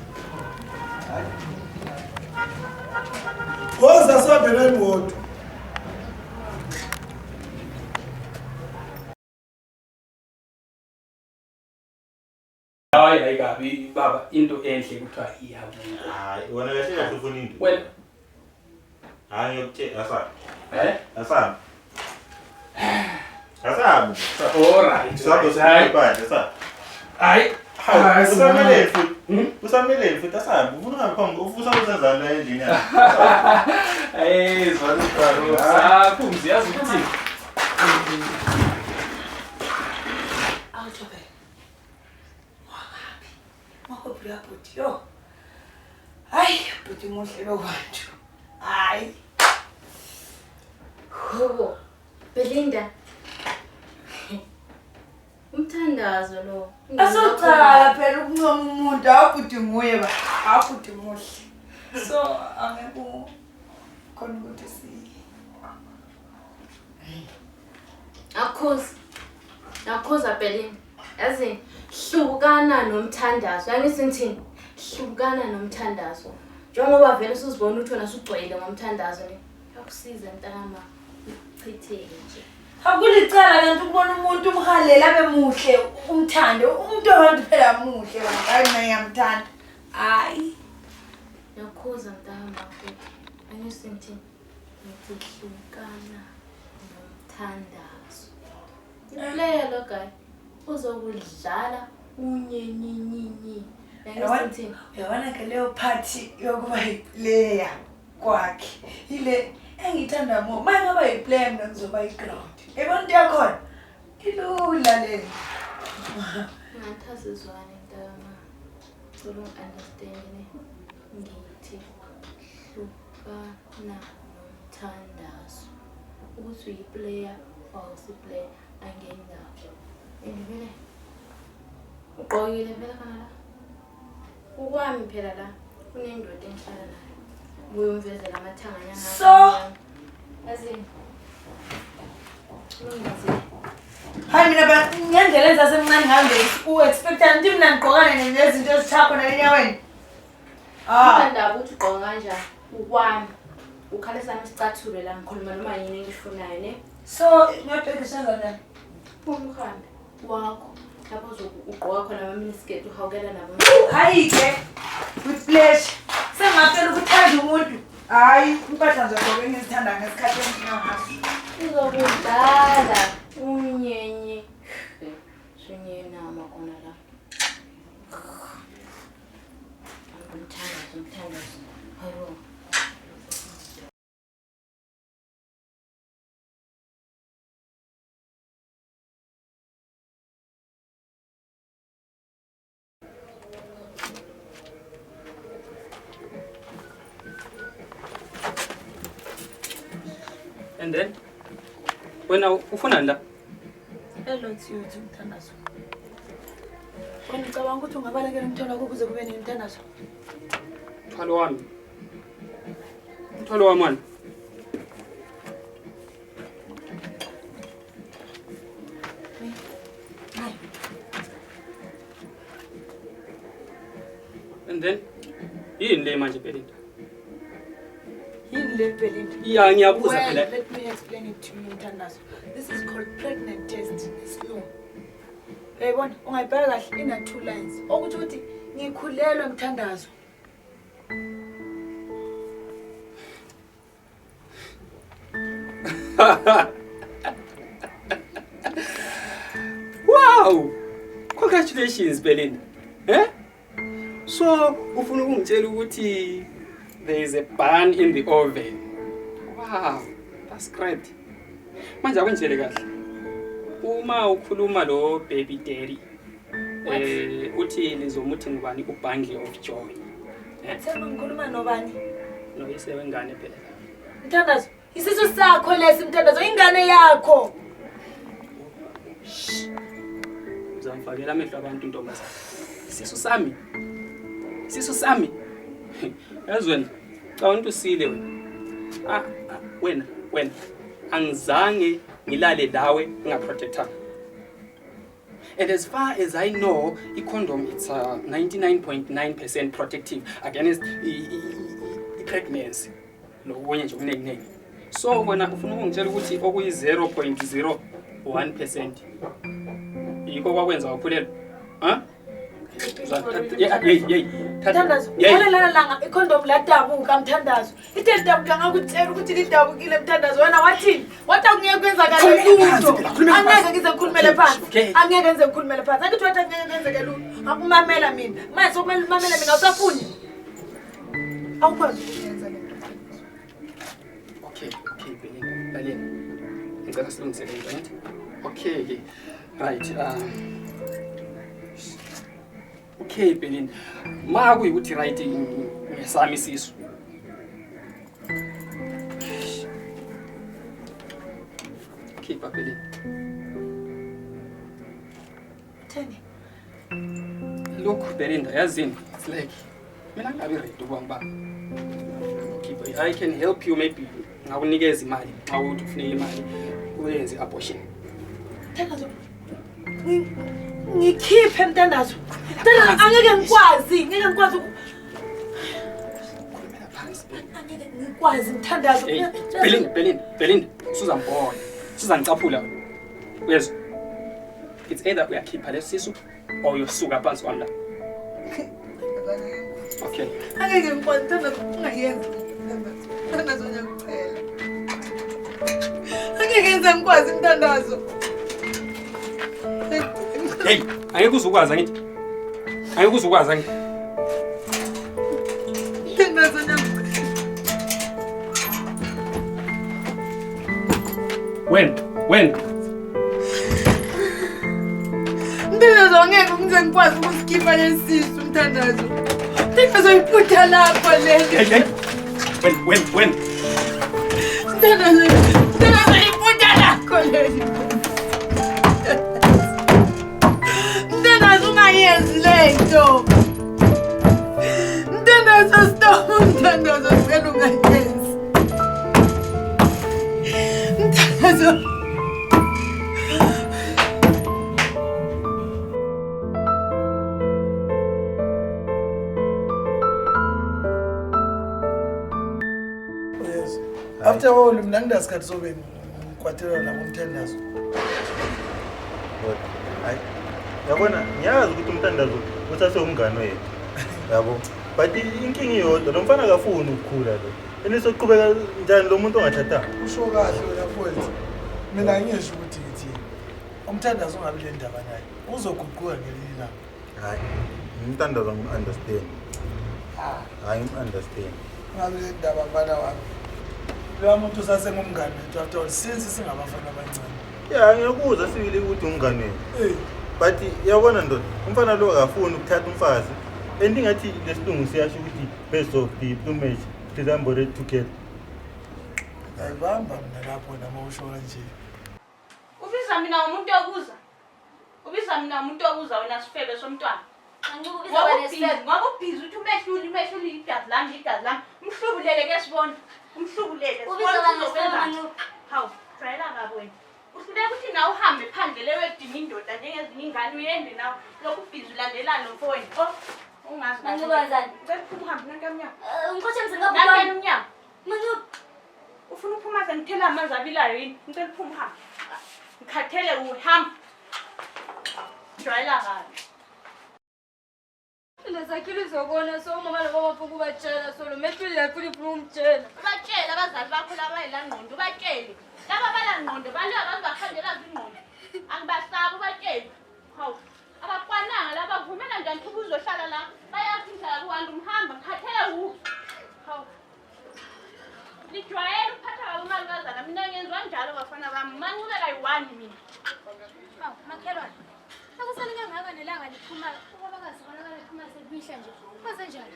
Woza sihambe nemoto. Hayi kabi baba into enhle kuthiwa iyabuka. Hayi, wena kahle kahle ufuna into. Wena Hayi ngiyokutshela asaba. Asaba. Asaba. Alright. Asaba sa. Hayi. Usamele futhi. Usamele futhi asaba. Ufuna ngaphambi ufuna ukuzenzana la endlini yakho. Zwana kwalo. Sakho ngiyazi ukuthi Awuthobe. Makho bra bhuti yo. Hayi, bhuti muhle lo bantu. Hayi. Ho. Belinda. Umthandazo lo. Asocala phela ukuncoma umuntu awubhuti nguye ba. Awubhuti muhle. So angeke khona ukuthi si. Akhoza Belinda. Yazi hlukana nomthandazo. Yangithi ngithini? Hlukana nomthandazo. Njengoba vele usuzibona ukuthi wena usugcwele ngomthandazo ne. Yakusiza ntanama. Chitheke nje. Akulicala kanti ukubona umuntu umhalela abe muhle umthande. Umuntu abantu phela muhle hayi mina ngiyamthanda. Hayi. Yakhoza mntama futhi. Angithi ngithini? Ngihlukana nomthandazo. Iplayer lo guy uzokudlala unyenyenyenye. Yabona ke leyo party yokuba yiplayer kwakhe. Ile engithanda mo. Manje aba yiplayer mina ngizoba yiground. Yabona into yakhona? Ilula le. Ngathazizwane ntama. Cela understand ne. Ngithi hlukana nomthandazo. Ukuthi uyiplayer awusiplayer angendawo. Endivele. Uqoyile phela kana la. Ukwami phela la. Kunendoda engihlala nayo. Uyumvezela amathanganya ngapha. So Yazini. hayi mina ba ngendlela enzasemncane ngihambe u-expecta nti mina ngiqokane nezinto ezithakho nalenyaweni. Ngithanda ukuthi ugqoka kanjani. Ukwami. Ukhalisa nesicathulo la ngikhuluma noma yini engifunayo ne. So ngiyabhekisela njani? Umkhambi wakho. Lapho ugqoka khona ama-miniskirt uhawukela nabo. Hayi ke with pleasure. Sengaphela ukuthanda umuntu. Hayi impahla ngizogqoka engizithanda ngesikhathi enginaso. Uzokudlala unyenye. Sunye nama khona la. Ngithandaza. Hayo. And then wena ufuna la Hello Tiyuthi Mthandazo. Wena ucabanga ukuthi ungabalekela umthwalo wakho kuze kube nemthandazo? Umthwalo wami. Umthwalo wami wena. And then yini le manje Belinda? Yini le Belinda? Yeah, ngiyabuza phela. Let me explain it to you Mthandazo. This is called pregnant test. Slow. Yayibona ungayibheka kahle ina 2 lines. Okuthi uthi ngikhulelwe Mthandazo. Wow! Congratulations Belinda. Eh? So, ufuna ukungitshela ukuthi there is a bun in the oven. Wow, that's great. Manje akwenjele kahle. Uma ukhuluma lo baby daddy. Uthi lizomuthi ngubani ubundle of joy. Thema ngikhuluma nobani? No isebengane phela. Mthandazo, isisu sakho lesi Mthandazo, ingane yakho. Uzamfakela amehlo abantu ntombazana. Isisu sami. Isisu sami. Yazwena, cha umuntu usile wena. Wena. Angizange ngilale lawe ngaprotectanga. And as far as I know, i-condom it's 99.9% protective against pregnancy. Lokunye nje okuningi. So wena ufuna ukungitshela ukuthi okuyi 0.01% yiko kwakwenza wakhulelwa. Ha? Mthandazo, wena langa icondom ladabuka Mthandazo. Ite dabuka ngakutshela ukuthi lidabukile Mthandazo. Wena wathini? Wathi angeke kwenzakala lutho. Angeke ngize ngikhulumele phansi. Angeke ngize ngikhulumele phansi. Angithi wathi angeke kwenzeke lutho. Akumamela mina. Manje sokumele mamela mina usafuni. Awukwazi ukwenza le nto. Okay, Belinda. Ngicela silungisele right? Okay. Right. Okay, Belinda. Ma kuyukuthi right ngesami isisu. Okay, Belinda. Theni. Look, Belinda, yazini. It's like mina ngabe ready ukuba okay, I can help you maybe ngakunikeza imali. Xa uthi ufuna imali uyenze abortion. Mthandazo. Ngikhiphe Mthandazo. Mthandazo angeke ngikwazi, ngeke ngikwazi Khulumela phansi. angeke ngikwazi Mthandazo. Belinda, usuzambona. Usuzangicaphula. Uyezwa? It's either uyakhipha lesisu or uyosuka phansi kwami la. Okay. Angeke ngikwazi Mthandazo, ungayenzi. Mthandazo ngiyakucela. Angeke ngize ngikwazi Mthandazo. Hey, angeke uzukwazi ngithi. Angeke uzukwazi ngithi. Mthandazo ngiyakucela. When? Mthandazo angeke ngize ngikwazi ukusikhipha lesisu Mthandazo. Mthandazo iphutha lapho le. When? Mthandazo iphutha lakho le. Mthandazo ungayenzi lento. Mthandazo stop. Mthandazo ngicela ungayenzi. Mthandazo. Yes. After all mina ngidasikhathi sobe ngikwathelwa nabo Mthandazo. Hayi. Yabona, ngiyazi ukuthi Mthandazo usasewumngane wethu. Yabo. But inkingi iyodwa, lo mfana akafuni ukukhula lo. Enisoqhubeka njani lo muntu ongathathanga? Usho kahle wena mfowethu. Mina ngisho ukuthi ngithi Umthandazo ungabi le ndaba naye. Uzoguquka ngelinye ilanga. Hayi. Mthandazo ngi-understand. Hayi ngi-understand. Ungabi le ndaba mfana wami. Lo muntu usasengumngane wethu after all since singabafana abancane. Ya, ngiyakuzwa sibili ukuthi ungane. But yabona ndoda, umfana lo akafuni ukuthatha umfazi. Endingathi lesilungu siyasho ukuthi best of the two match, Tizambore together. Ayibamba mina lapho nama usho kanje. Ubiza mina umuntu okuza. Ubiza mina umuntu okuza wena sifebe somntwana. Angibuka ubiza nesifebe. Ngoba ubhizi uthi umehluli igazi lami. Umhlubulele ke sibona. Umhlubulele. Ubiza nesifebe. Hawu, trailer kabi wena. Ufuneka ukuthi na uhambe phandle lewedini indoda njengezinye ingane uyende nawe lokhu ubhizi ulandelana nomfowenu. Ungazi kahle. Mangiwazani. Ngicela uhambe nankamnyango. Ngikhohle ngizingaphi Nankamnyango umnyango. Mangiyo. Ufuna uphuma sengithela amanzi abilayo yini? Ngicela uphuma uhambe. Ngikhathele uhamba. Jwayela kabi. Lesakhiwo izokona so mama nobaba futhi kubatshela so lo mehluli yakhulu ufuna umtshela. Ubatshele abazali bakho laba bayilangqondo ubatshele. Laba balangqondo balo abazibakhandela izingqondo. Angibasabi ubatshele. Hawu. Abakwananga laba kuvumela njani ukuthi uzohlala la? Bayafisa kuhanda umhamba ngikhathele u. Hawu. Lijwayele ukuphatha kabi umalukazana mina ngenziwa njalo bafana bami. Mancube kayi-1 mina. Hawu, makhelwane. Akusale kangaka nelanga liphuma ubabakazi bonakala liphuma sebihla nje. Kwenze njani?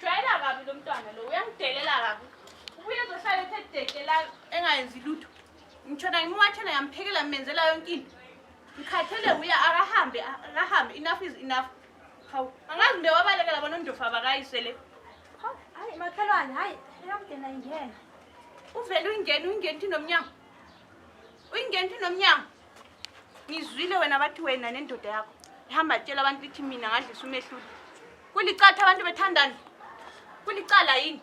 Jwayela kabi lo mntwana lo uyangidelela kabi. Ubuye ezohlala ethedekela engayenzi lutho. Ngitshona ngimwathela yamphekela menzela yonke into. Ngikhathele uya akahambe. Enough is enough. Hawu, angazi nje wabalekela bona undofa bakayisele. Hawu, hayi makhelwane, hayi, eyamdena ingena. Uvele uyingeni nomnyango. Uyingeni nomnyango. Ngizwile wena bathi wena nendoda yakho. Ihamba tshela abantu lithi mina ngadlisa umehluli. Kulicatha abantu bethandana. Kulicala yini?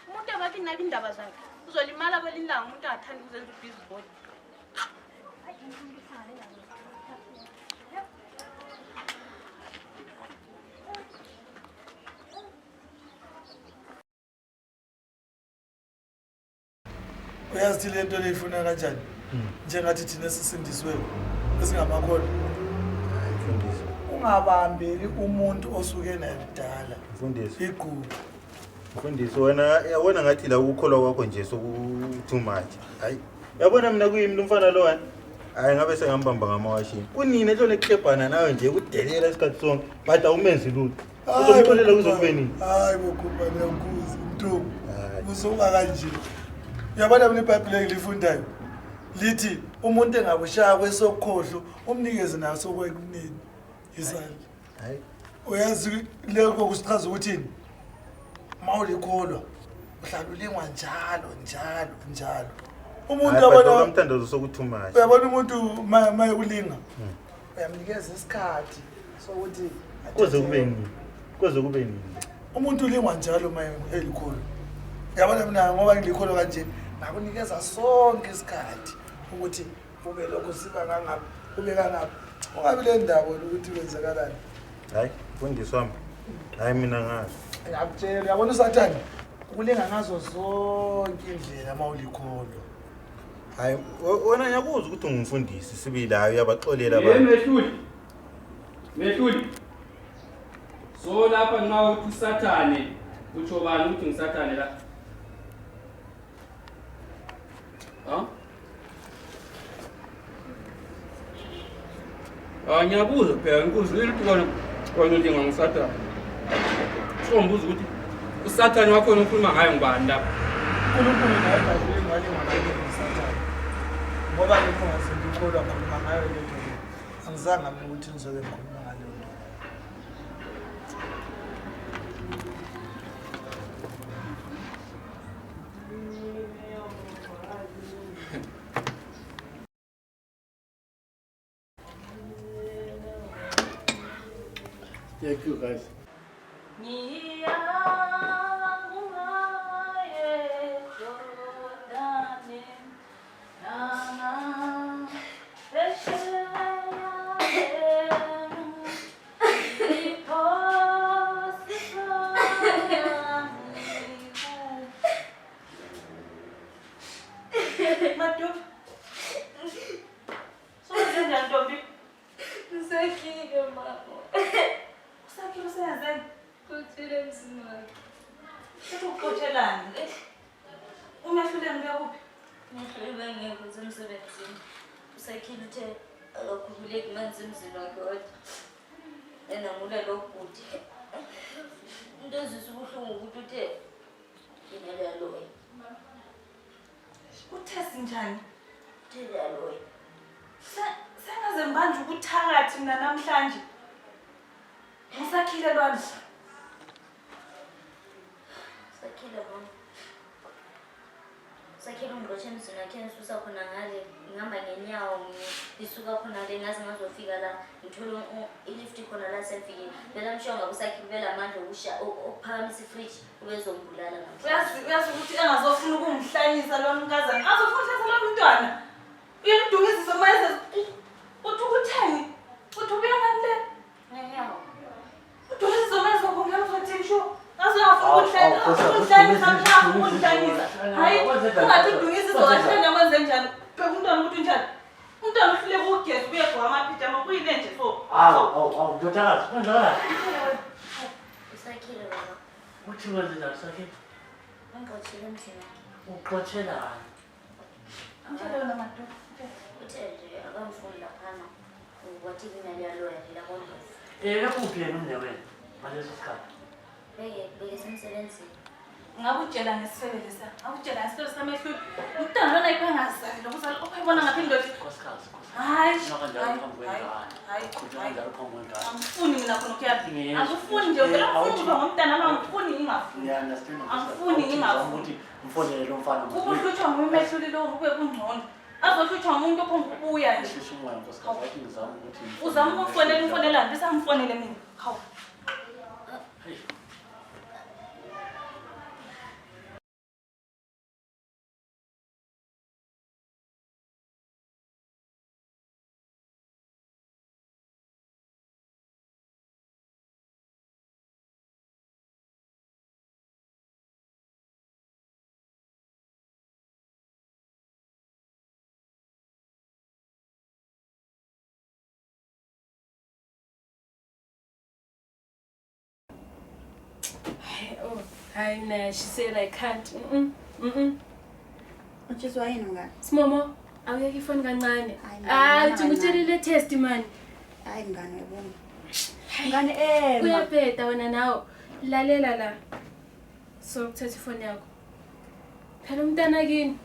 Umuntu abathi nabi indaba zakhe. Uzolimala kwelilanga umuntu angathandi ukuzenza ubhizi body. Uyazi lento leyifuna kanjani? Njengathi thina sisindisiweyo esingamakhono. Ungabambeli umuntu osuke naye kudala. Mfundisi. Igugu. Mfundisi wena yabona ngathi la ukukholwa kwakho nje soku too much. Hayi. Yabona mina kuyimi umfana lo wena. Hayi ngabe sengambamba ngamawashini. Kunini enhlone ekhebhana nawe nje kudelela isikhathi sonke. But awumenzi lutho. Uzomxolela kuzobe nini? Hayi bokhumba nenkuzi mntu. Uzoba kanje. Uyabona mina iBhayibheli ngilifundayo. Lithi umuntu engabushaya kwesokhohlo umnikeze naso kwekunini izandla. Hayi. Uyazi lokho kusichaza ukuthini? Mawulikholwa uhlala ulingwa njalo. Umuntu yabona umthandazo sokuthumashi. Uyabona umuntu maye ulinga. Uyamnikeza isikhathi sokuthi kuze kube nini. Umuntu ulingwa njalo maye elikholwa. Uyabona mina ngoba ngilikholwa kanje ngakunikeza sonke isikhathi ukuthi ube lokho siba ngangapha ube kangapha. Ungabi le ndaba ukuthi kwenzakalani. Hayi, mfundisi wami. Hayi mina ngazi. Ngiyakutshela uyabona uSathane ukulinga ngazo zonke indlela mawulikholwa. Hayi wena ngiyakuzwa ukuthi ungumfundisi sibili hayi uyabaxolela abantu. Mehluli. So lapha nxa uthi uSathane utsho bani ukuthi ngiSathane la? Ngiyabuza phela ngikuzwile ukuthi kona ulinga ngiSathane. So ngibuza ukuthi uSathane wakho ukhuluma ngayo ngibani lapha? uNkulunkulu naye ngalinga ngiSathane. Ngoba lokho ngasengikholwa khuluma ngayo lento. Angizange mina ukuthi ngizobe ngikhuluma ngalo nto. Thank you guys. Usakhile akakhululeki manje emzini wakhe kodwa enamula lokuthi into ezisubuhlungu ukuthi uthe inalo wena Uthesi njani? Thidalo. Sengaze mbanje ukuthakathi mina namhlanje. Ngisakhile lwana. Sakhile bona. Sakhile umgqoshe emzini wakhe ngisusa khona ngale ngihamba ngenyawo ngisuka khona le ngaze ngazofika la ngithola ilift khona la sefike phela mshiwa ngabe usakhibela amandla okuphakamisa ifridge ubezombulala ngamhlanje. Uyazi ukuthi engazofuna ukungihlanyisa lo mkazana azofuna ukuhlasela lo mntwana uyamdungisa mayese uthi ukutheni uthi ubuya ngani le ngenyawo udungisa mayese ngomhlanje uthisho ukuhlanyisa mhlawumbe ukuhlanyisa hayi ungathi udungisa izokahlanya kwenze njani bheka umntwana ukuthi njani umntwana uhlule kugeza uyegwa amapijama kuyile nje so Ndodakazi, kanjani? Usakhile baba. Uthi wenze njani Sakhile? Ngixoxile emzini. Uxotshelani? Angitshela wena madoda. Uthe nje akamfuni laphana. Wathi imali yaloya phela kodwa. Ekuphi yena umnewena ngaleso sikhathi? Beke semsebenzini. Ngakutshela ngesifebele sa. Ngakutshela ngesifebele samehluli. Umntwana lona ayikwengazayo lokuzala okhayibona ngapha indoda. Nkosikazi. Hayi. Hayi. Kunjalo phambi kwengane. Angifuni mina khona ukuyaphi. Angifuni nje phela ngifuni ukuba ngumntana nami angifuni ngingafuni. Understand. Angifuni ngingafuni. Ukuthi mfonele lo mfana manje. Ukuhlutshwa ngumehluli lo kube kungcono. Azohlutshwa ngumuntu ophonga ukubuya nje. Shushu umoya nkosikazi wathi ngizama ukuthi Uzama ukumfonela umfonelani bese angifonele mina. Hawu. Oh, hayi na she said I can't. Utshiswa yini ngani? Simomo, awuyeke ifoni kancane. Hayi, Uthi ngitshelile test man. Hayi ngane yabona. Ngane Uyabheda wena nawo. Lalela la. So ukuthatha ifoni yakho. Phela umntana kini.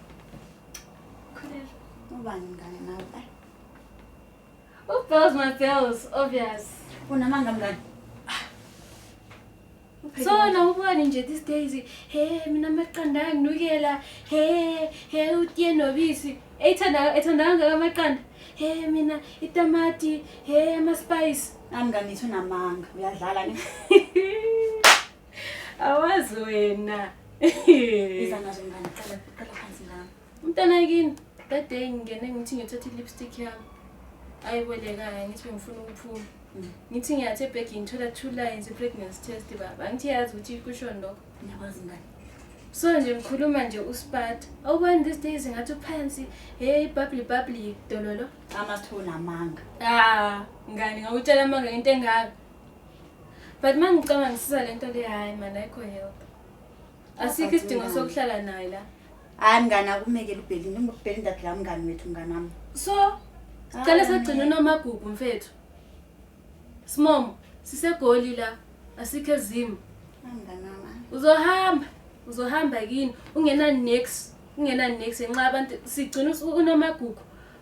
Khulela. Ubani ngane nawe? Bells my bells, obvious. Unamanga mngani. So nawubona nje these days, hey mina amaqanda anginukela, hey utiye nobisi. Ethanda amaqanda. Hey mina itamati, hey ama spice. Angani ngithi unamanga, uyadlala ne? Awazi wena. Iza nazo ngani, qala phansi ngami. Umntana kini, that day ngene ngithi ngithatha lipstick yami. Ayibolekayo ngithi ngifuna ukuphuma. Ngithi ngiyathe back ngithola 2 lines pregnancy test baba. Ngithi yazi ukuthi kusho lokho. Ngiyakwazi ngani. So nje ngikhuluma nje uSpart. Awubani these days ngathi uphansi, hey bubbly dololo. Amathuna amanga. Ngani ngawutshela amanga into engaka. But mangicabanga ngisisa lento le hayi man ayikho help. Asikho isidingo sokuhlala naye la. Hayi mngani akumekela uBelinda, ngokuBelinda phela umngani wethu mnganami. So cela sagcina nomagugu mfethu. Simomo, sisegoli la, asikho ezimo. Mnganami. Uzohamba kini, ungena next enxa abantu sigcina unomagugu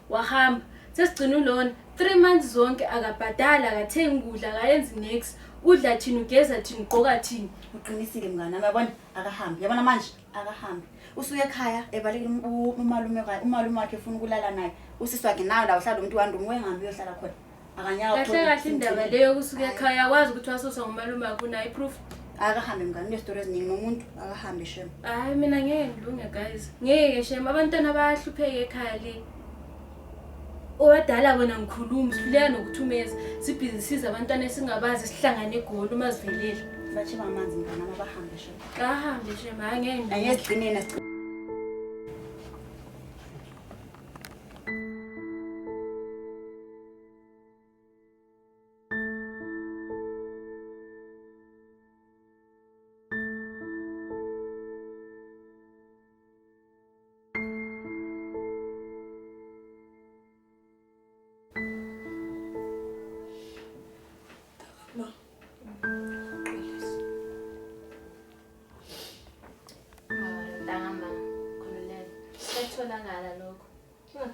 wahamba. Sesigcina ulona 3 months zonke akabhadala akathenga ukudla akayenzi next. Udla thina ugeza thina ugqoka thina. Uqinisile mnganami, yabona akahambi. Yabona manje akahambi. Usuke ekhaya ebalekile umalume wakhe ufuna ukulala naye. Usisi wakhe nawe la uhlala umuntu wandume wengambi uyohlala khona. Kahle kahle indaba leyo kusuka ekhaya kwazi ukuthi wasoswa ngumalume wakho nayi proof. Akahambe mngani, ne-story eziningi nomuntu akahambe shem. Hayi mina ngeke ngilunge guys. Ngeke shem abantwana bayahlupheka ekhaya le. Owatala bona ngikhuluma sihluleka nokuthumeza. Sibhizi siza abantwana esingabazi sihlangane egoli uma sivelele. Bachiba amanzi mngani abahambe shem. Ahambe shem hayi ngeke. Angezigcinene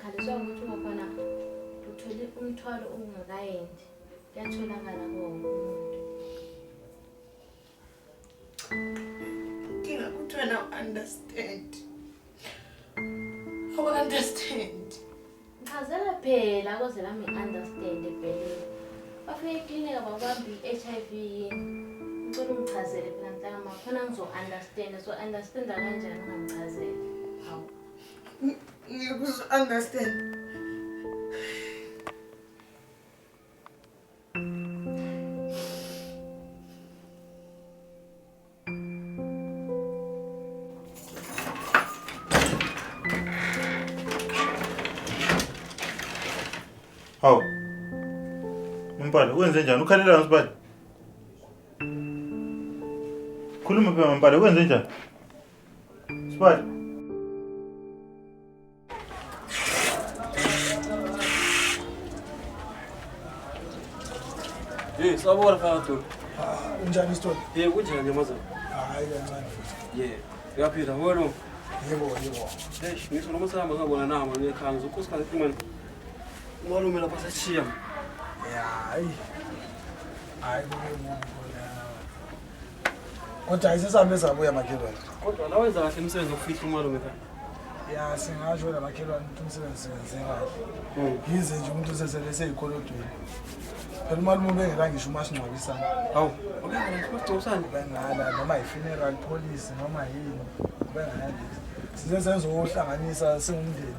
ngikhaliswa ukuthi ukhona uthole umthwalo ongakayendi. Kuyatholakala konke umuntu. Kinga ukuthi wena understand. I understand. Ngazela phela koze lami understand phela. Bafike eklinika babamba i-HIV yini. Ngicela ungichazele phela nhlama khona ngizo understand. So understand kanjani ungangichazeli? Hawu. Ngikuzo understand. Hawu. Mpala, wenze njani? Ukhalela ngisiphala. Khuluma phela Mpala, wenze njani? Siphala. Hey, sabona mfowethu. Unjani isithole? Kunjani yamazana? Hayi kancane futhi. Uyaphila wena? Yebo. Ngisho noma sihamba ngabona nama ngekhaya ngizokhosikhala imali. Umalume lapha seshiya. Hayi kube ngona. Kodwa ayisisambe sabuya makhelwane. Kodwa la wenza kahle umsebenzi okufihla umalume ekhaya. Singasho la makhelwane ukuthi umsebenzi senze kahle. Yize nje umuntu seselese ikolodweni. Phela umalume ubengela ngisho umasingcwabisana. Hawu, ubengala bengala noma i-funeral police noma yini. Bengala. Size senzohlanganisa singumndeni.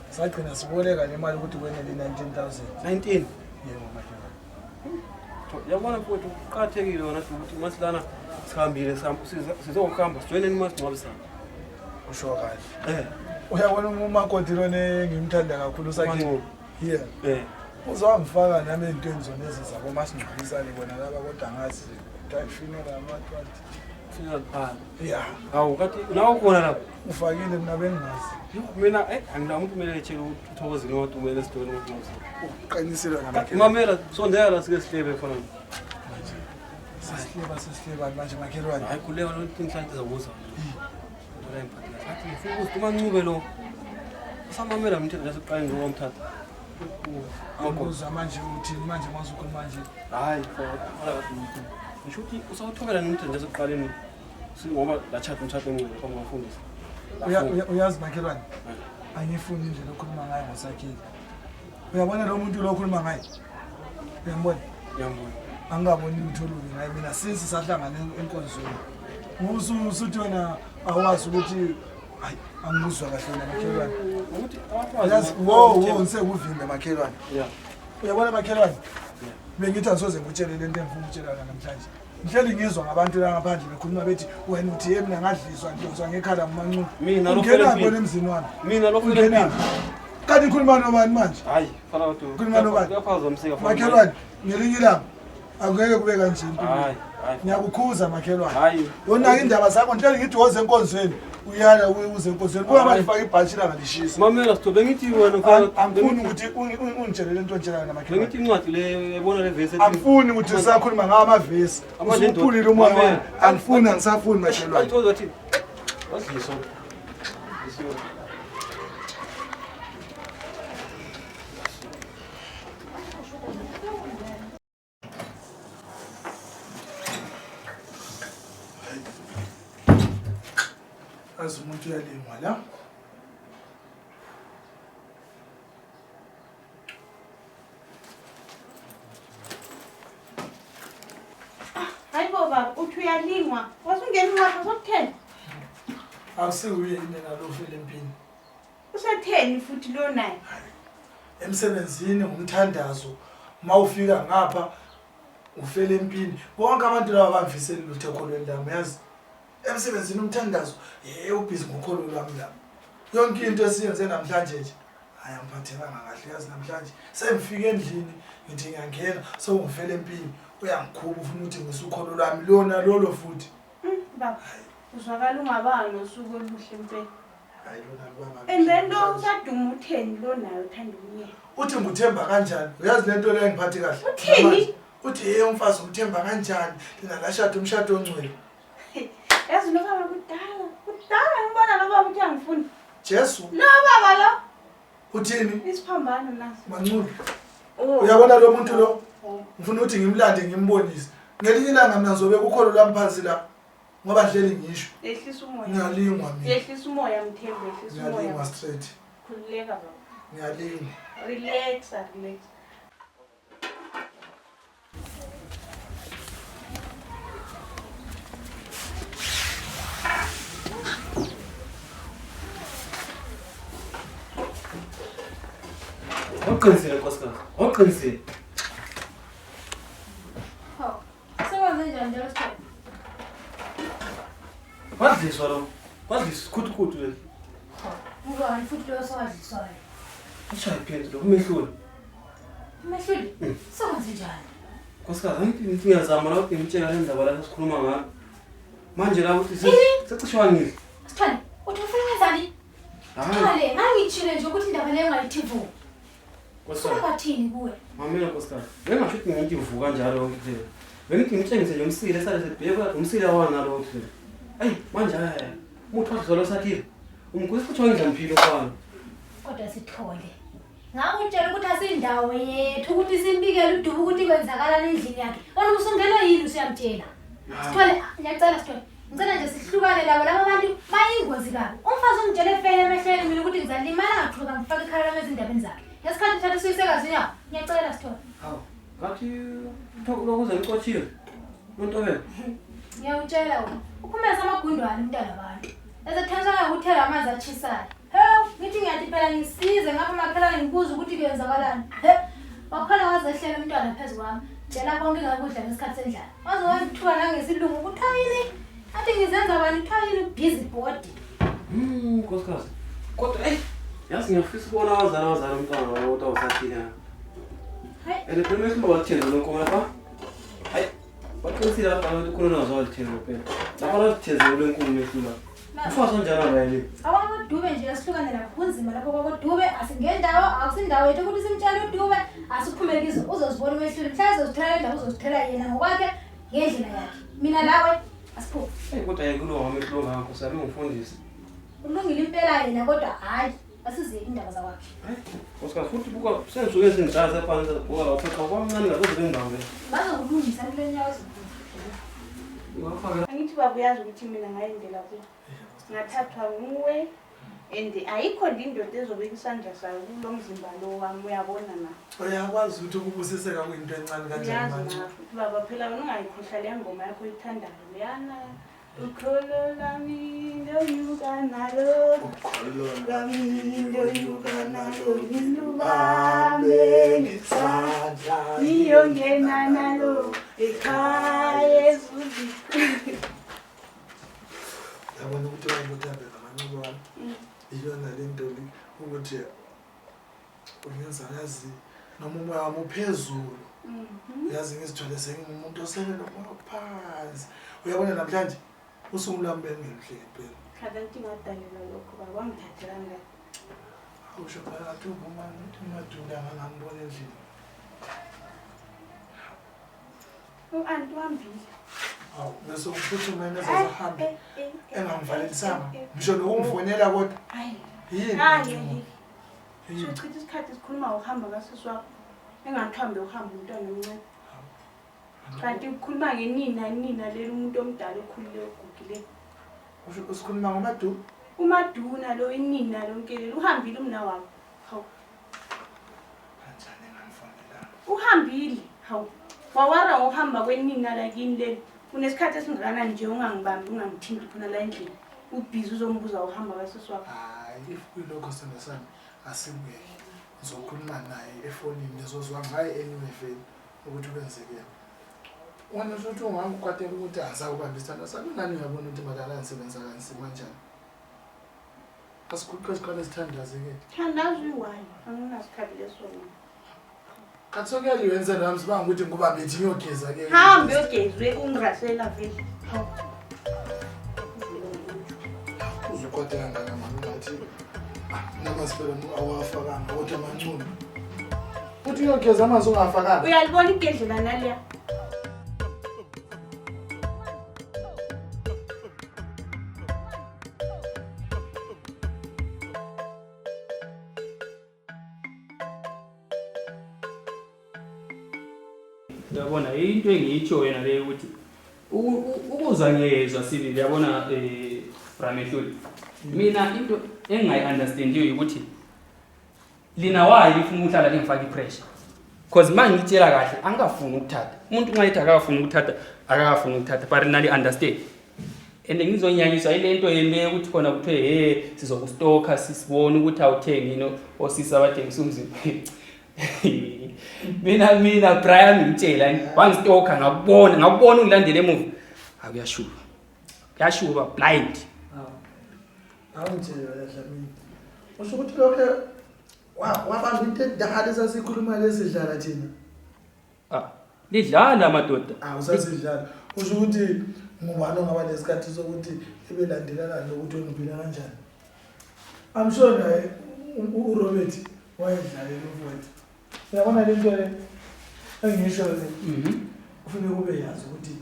Sagcina siboleka nemali ukuthi kwenele 19,000. 19? Yebo makhelwane. Yabona mfowethu uqathekile wona ukuthi masilana sihambile sizokuhamba sijoyineni umasingcwabisana. Usho kahle. Uyabona umakoti lona ngimthanda kakhulu usakhe. Uzawangifaka nami entweni zona ezizabo masingcwabisane bona laba kodwa ngazi funeral amatwathi. Funeral phala. Hawu kathi nawo khona lapho ufakile mina bengazi. Mina angila umuntu kumele etshele uthokozile ukuthi umele sidole umuntu. Uqinisile namakhelwane. Mamela sondela sike sihlebe fana. Sesihleba manje makhelwane. Hayi kuleyo into inhlanhla zabuza. Ngoba imphathela. Athi ngifuna ukuthi umancube lo. Usamamela umthetho lesiqala ngomthatha. Awubuza manje uthi manje masukhuluma manje. Hayi mfowethu. Ngisho ukuthi usawuthobela nomthetho lesiqaleni. Ngoba la chat umthatho engcwele kwa mafundisi. Uyazi makhelwane. Angifuni indlela okhuluma ngayo ngosakhile. Uyabona lo muntu lo okhuluma ngaye? Uyambona? Angaboni utho lubi ngaye mina since sahlangana enkonzweni. Usuthi wena awazi ukuthi hayi angizwa kahle makhelwane. Ukuthi yazi ngisekuvimbe makhelwane. Uyabona makhelwane? Bengithi asoze ngikutshele lento engifuna ukutshela namhlanje. Ngihleli ngizwa ngabantu la ngaphandle bekhuluma bethi wena uthi mina ngadliswa ngekhala ngumancu. Mina lo ngena emzini wami. Mina lo phela kanti ukhuluma nobani manje? Hayi fana wethu. Ukhuluma nobani? Kuyaphazamiseka fana. Makhelwane ngelinye ilanga angeke kube kanje into. Hayi. Ngiyakukhuza makhelwane. Hayi. Yona indaba zakho ngihleli ngithi woze enkonzweni. Uyala uze enkonzweni. Buya manje faka ibhashi la ngalishisa. Mamela Sithobe ngithi wena mfana angifuni ukuthi ungitshele lento ontshela namakhelwane. Ngithi incwadi le yabona le verse ethi angifuni ukuthi usakhuluma ngawo amavesi. Usuphulile umoya wami. Angifuni angisafuni makhelwane. Ayithoza wathi wasisho. Azi umuntu uyalingwa la. Hayi baba, uthi uyalingwa. Wasungena incwadi sokuthena. Awusiwuye mina lo file empini. Usatheni futhi lo naye? Emsebenzini ngumthandazo. Mawufika ngapha ufele empini. Bonke abantu laba bamvisela lutho ekholweni lami yazi. Emsebenzini umthandazo ubhizi ngokholo lwami la. Yonke into esiyenze namhlanje nje hayi angiphathekanga kahle yazi namhlanje. Sengifike endlini ngithi ngiyangena sewungifele empini. Uyangikhuba ufuna ukuthi ngisukholo lwami lona lolo futhi. Baba, uzwakala ungabanga nosuku oluhle empela. Hayi lona lwami. And then lo usaduma utheni lo naye uthanda umyeni. Uthi ngithemba kanjani? Uyazi lento le ngiphathi kahle. Uthini? Uthi umfazi umthemba kanjani? Lina lashada umshado ongcwele. Yazi lo baba kudala ngibona lo baba uthi angifuni. Jesu. Lo baba lo. Uthini? Isiphambano naso. Manculu. Uyabona lo muntu lo? Ngifuna ukuthi ngimlande ngimbonise. Ngelinye ilanga mina ngizobe kukhona lamphansi la. Ngoba ndleli ngisho. Ehlisa umoya. Ngiyalingwa mina. Ehlisa umoya Mthembu, ehlisa umoya. Ngiyalingwa straight. Khululeka baba. Ngiyalingwa. Relax. Awuqinisile nkosikazi, awuqinisile. Hawu, sekwenze njani njalo Sithole? Wadliswa lo, wadliswa isikhuthukhuthu le. Ngubani futhi lo sowadliswayo? Ushaye phethu lo, umehlule. Umehluli? Sekwenze njani? Nkosikazi, angithi ngiyazama la ukuthi ngimtshela le ndaba la sikhuluma ngayo. Manje la ukuthi secishwa ngidla. Sithole, uthi ufuna wenzani? Sithole, ngangitshile nje ukuthi indaba leyo ngayithivu. Nkosikazi. Bathini kuwe? Mamela nkosikazi. Bengasho ukuthi ngithi uvuka njalo yonke le. Bengithi ngitshengise nje umsile esale sebheka umsile wana lo ukuthi. Ayi, manje umuntu wadlala sakhile. Umkhosi futhi wangidla impilo kwami. Kodwa Sithole. Ngakutshela ukuthi asindawo yethu ukuthi simbikele uDubu ukuthi kwenzakalani endlini yakhe. Wona usungelwe yini usiyamtshela? Sithole, ngiyacela Sithole. Ngicela nje sihlukane labo abantu bayingozi kabi. Umfazi ungitshele efele emehlweni mina ukuthi ngizalimala ngithuka ngifaka ikhala lami ezindabeni zakhe. Ngesikhathi thatha suyisekazi yawo. Ngiyacela Sithole. Hawu, ngathi uthoko kuze ngiqothile. Untobela. Ngiyawutshela wena. Uphumeza amagundwane umntana abantu. Ezethensana ukuthela amanzi achisayo. Hawu, ngithi ngiyathi phela ngisize ngapha makhelane ngibuza ukuthi kwenzakalani. Wakhona wazehlela umntwana phezulu kwami. Tshela konke ngakudla ngesikhathi sendlala. Waze wangithuka nangesilungu ukuthi hayini. Athi ngizenza bani uthayini busy body. Nkosikazi. Kodwa yazi ngiyafisa ukubona wazala umntwana walo utawusathile. Ene phela mase bawathela lo nkomo lapha. Hayi. Baqinisile lapha ukuthi khona nazawalithela phela. Lapha lazithezele lo nkomo mehlula. Ufasa njalo bayile. Awakodube nje asihlukane lapho kunzima lapho kwakodube asingendawo akusindawo yethu ukuthi simtshele uDube asiphumelekizo uzozibona umehlule mhlaze uzithela indawo uzozithela yena ngokwakhe ngendlela yakhe. Mina lawe asiphume. Kodwa yekulo wamehlula ngakho sami ngifundise. Ulungile impela yena kodwa hayi asize indaba zakwakhe. Nkosikazi futhi buka sensuke ezintsha sephansi buka lapha kwamncane ngazoze bengihambe. Bazokulungisa kule nyawo. Angithi babuyazi ukuthi mina ngayendela kulo. Ngathathwa nguwe and ayikho indoda ezobeka isandla sayo kulo mzimba lo wami uyabona na. Uyakwazi ukuthi ukubusiseka kuyinto encane kanjani manje. Baba phela wena ungayikhohlwa le ngoma yakho oyithandayo leyana. Ukholo lami ndoyuka nalo. Ukholo lami ndoyuka nalo. Nilubambe ngisandla. Niyongena nalo. Ekhaya ezulwini. Yabona ukuthi wayenguthambe ngamancubo wami. Iyona le nto ukuthi ungenza yazi noma umoya wami uphezulu. Yazi ngizithole sengimuntu osebenza nomoya phansi. Uyabona namhlanje usuku lami bengelihle impela. Khadanti ngadalela lokho baba wangithathela ngani. Awusho phela uBuma uthi madunda ngangibona endlini. Anti wambili. Awu bese ukuphuthuma enezahambe engangivalelisanga. Ngisho nokumfonela kodwa. Hayi. Yini? Hayi. Usuchitha isikhathi sikhuluma uhamba ngasisi wakho. Engakhambe uhamba umntwana omncane. Kanti ukhuluma ngenina leli umuntu omdala okhulile ogugile. Usikhuluma ngoMadu? uMaduna lo inina lonke leli uhambile umna wakho. Hawu. Kanjani ngamfonela? Uhambile. Hawu. Wawara uhamba kwenina la kini leli. Kunesikhathi esingakana nje ungangibambi ungangithinti khona la endlini. Ubhizi uzombuza uhamba kasisi wakho. Hayi, if kulokho sami asibuye. Ngizokhuluma naye efonini lezozwa ngaye anyway vele ukuthi kwenzekeni. Wena uthi ungangikwatela ukuthi azakubambisana sami ngani ngiyabona ukuthi madala ngisebenza kanzima kanjani. Asikhuluma isikole sithandaze ke. Thandaza uyiwani, anginasikhathi lesona. Kathokeli wenze nami sibanga ukuthi ngikuba bethi ngiyogeza ke. Hambe uyogezwe ungirasela vele. Hawu. Uzokwatela ngana mama ngathi nama sifela awafakanga kodwa amancunu. Uthi uyogeza amanzi ungafakanga. Uyalibona igedlela naliya. uyabona into engiyitsho wena le ukuthi ukuza ngiyezwa sibili yabona Bramehluli mina into engayi-understandiyo ukuthi lina wayi lifuna ukuhlala lingifaka i-pressure because manje ngitshela kahle angikafuni ukuthatha umuntu nxa ethi akakafuni ukuthatha but nali understand and ngizonyanyiswa ile nto yele ukuthi khona kuthiwe sizokustoka sisibone ukuthi awuthengini osisi abathengisa umzimba mina Brian ngitshela wangistoka ngakubona ungilandele emuva kuyashuba blind awungitshela Dlamini usho ukuthi lokho wabamba into edala sasikhuluma lesidlala thina lidlala madoda usasidlala usho ukuthi ngubani ongaba lesikhathi sokuthi ebelandelana lokuthi wena kanjani I'm sure naye uRobert wayedlalela umfowethu uyabona lento le engisho le kufanele kube yazi ukuthi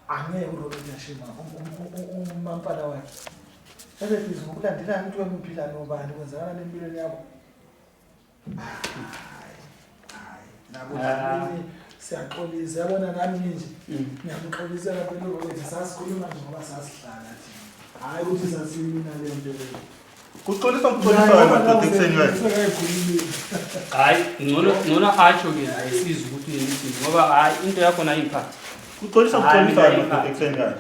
angeke uRobert yashima umampala wakhe ebesiza ngokulandelana ukuthi wena uphila nobani kwenzakala empilweni yakho nabo siyaxolisa yabona nami nje ngiyamxolisa lapha lokuthi sasikhuluma nje ngoba sasihlala thina hayi ukuthi sasiyina le nto le kuxolisa madoda ekuseni wena hayi ngcono atsho ke ayisiza ukuthi yini ngoba hayi into yakho nayo iphathi kuxolisa madoda ekuseni kahle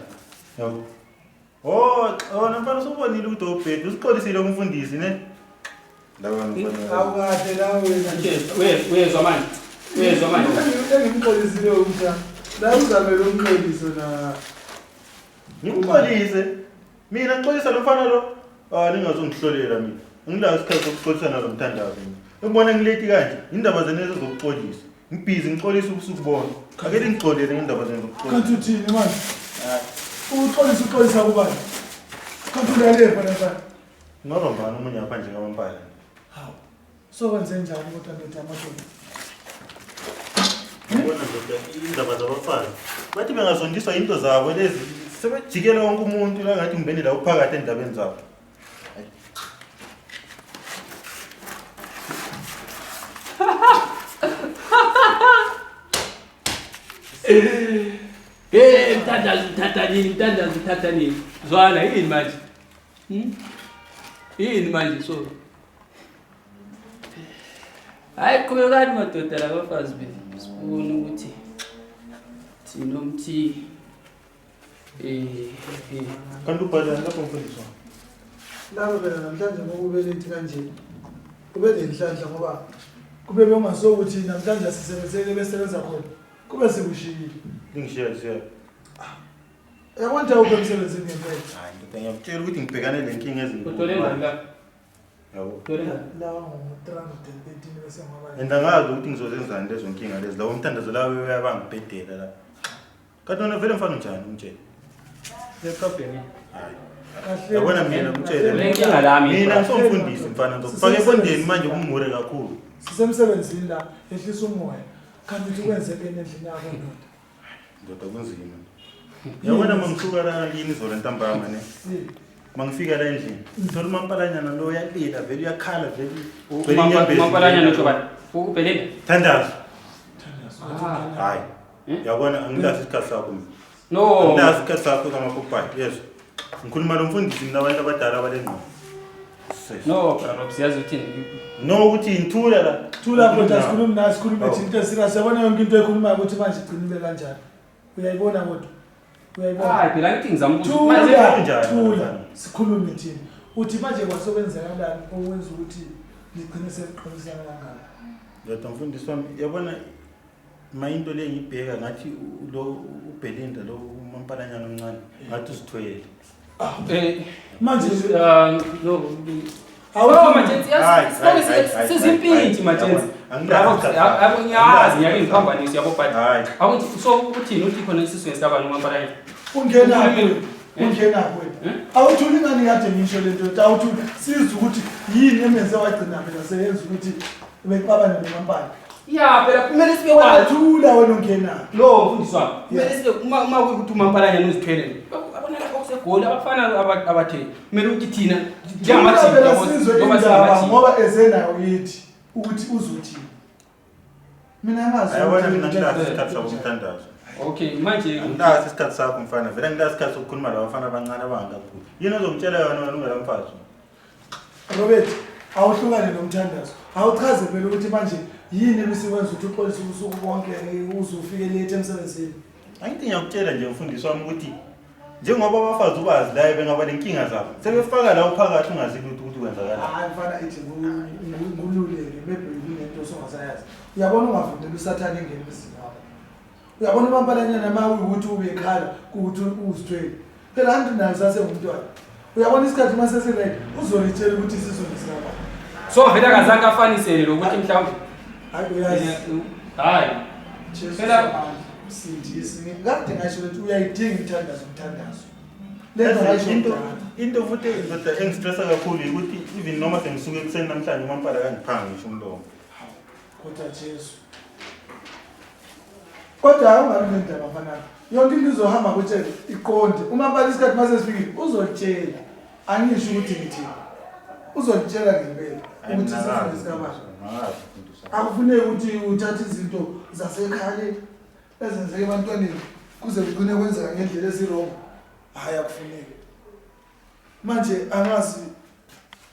yabo namfana usubonile ukuthi ubhedi usixolisile umfundisi ne awukade la wena uyezwa manje engimxolisile umntana la uzamele umxoliso na ngimxolise mina ngixolisa lo mfana lo ningazongihlolela mina ngilazi isikhathi sokuxolisana lo mthandazo ngibona ngileti kanje indaba zene zokuxolisa ngibhizi ngixolisa ubusuku bona akele ngixolele indaba zene zokuxolisa kanti uthini manje uxolisa kubani kanti ulalepha lapha ngorombana umunye apha njengamampala so kwenze njani kodwa ndoda amadoda ubona ndoda indaba zabafazi bathi bengazondiswa into zabo lezi sebejikela wonke umuntu la ngathi ngibene la uphakathi endabeni zabo mthandazo uthatha nini zwana yini manje so hayi qhubekani madoda labafazi sibone ukuthi sinomthi kanti ubhala lapho mfundiswa labo phela namhlanje ngokubelethi kanje kube lenhlanhla ngoba kube bengasokuthi namhlanje sisebenzele besebenza khona kube sekushiyile lingishiya siya yakwanda ukumsebenzini ngempela hayi ndoda ngiyakutshela ukuthi ngibhekane lenkinga utolenga la yabo lawa ngo-313 bese ngabanye endangazi ukuthi ngizozenzani lezo nkinga lezi lawo umthandazo lawo uyabangibhedela la kanti wona vele mfana njani umtshele leproblem hayi yabona mina umtshele lenkinga lami mina ngisomfundisi mfana ngizofaka efondeni manje kumngure kakhulu sisemsebenzini la ehlisa umoya kanti uthi kwenzeke endlini yakho ndoda kunzima yabona mangisuka la yini izolo ntambama ne mangifika la endlini ngithola umampalanyana lo uyalila vele uyakhala vele umampalanyana utsho bani ubhelele thandazo hayi yabona angilazi isikhathi sakho mina no angilazi isikhathi sakho kamapopayi yes ngikhuluma lo mfundisi mina abantu abadala abalengqondo no brother siyazi uthini no ukuthi ngithula la thula kodwa sikhuluma into esirious yabona yonke into ekhulumayo ukuthi manje igcinile kanjani uyayibona kodwa hayi phela ngithi ngizambuza manje kanjani sikhulume thina uthi manje kwasebenzakalani okwenza ukuthi ligcine seliqinisana kangaka ndoda mfundisi wami yabona into le ngibheka ngathi lo uBelinda lo umampalanyana omncane ngathi usithwele manje no awu majensi sizimpinti majensi angiyazi ngiyakuphambanisa yabo but awuthi so ukuthini uthi khona isizwe sikabani umampalanyana ungena kwethu awuthuli ngani kade ngisho lento awuthi sizwe ukuthi yini emenze wagcina phela seyenza ukuthi bexabane nomampala ya phela kumele sibe wathi thula wena ungena lo mfundisi wami kumele sibe uma kuyikuthi umampalanyana uzithwele abona lapho kusegoli abafana abathe kumele ukuthi thina njengamathi ngoba ezenayo yithi ukuthi uzothini mina ngazi Ayabona mina ngilazi isikhathi sokumthandaza. Okay, manje Ngilazi isikhathi sakho mfana. Vele ngilazi isikhathi sokukhuluma labafana abancane abangakukhulu. Yini ozomtshela yona wena ungelamfazi? Robert, awuhlukane nomthandazo. Awuchaze phela ukuthi manje yini ebisikwenza ukuthi uxolise ubusuku bonke uzufike late emsebenzini. Angithi ngiyakutshela nje mfundisi wami ukuthi njengoba abafazi ubazi la bengaba lenkinga zabo. Sebefaka la uphakathi ungazi ukuthi kwenzakala. Hayi mfana ithi ngululeke maybe kunento osongasayazi. Uyabona ungavumeli usathane engene emzini wakho. Uyabona umampalanyana ukuthi ubekhala ukuthi uzithwele. Phela anti nayo sasengumntwana. Uyabona isikhathi mase siready uzolitshela ukuthi isizwe sikaba. so vele akazange afanisele lokuthi mhlawumbe Hayi uyazi. hayi Phela sindisi ngikade ngasho ukuthi uyayidinga umthandazo. Into futhi ndoda engistressa kakhulu ukuthi even noma sengisuke ekuseni namhlanje umampala kangiphanga ngisho umlomo. Kodwa Jesu. Kodwa awungabi nendaba mfana. Yonke into izohamba kutshela iqonde. Umampala isikhathi mase sifikile uzolitshela. Angisho ukuthi ngithini. Uzolitshela ngempela ukuthi isizwe sikabani. Akufuneki ukuthi uthathe izinto zasekhaya ezenzeke ebantwaneni kuze kugcine kwenzeka ngendlela ezirong. Hayi akufuneki. Manje angazi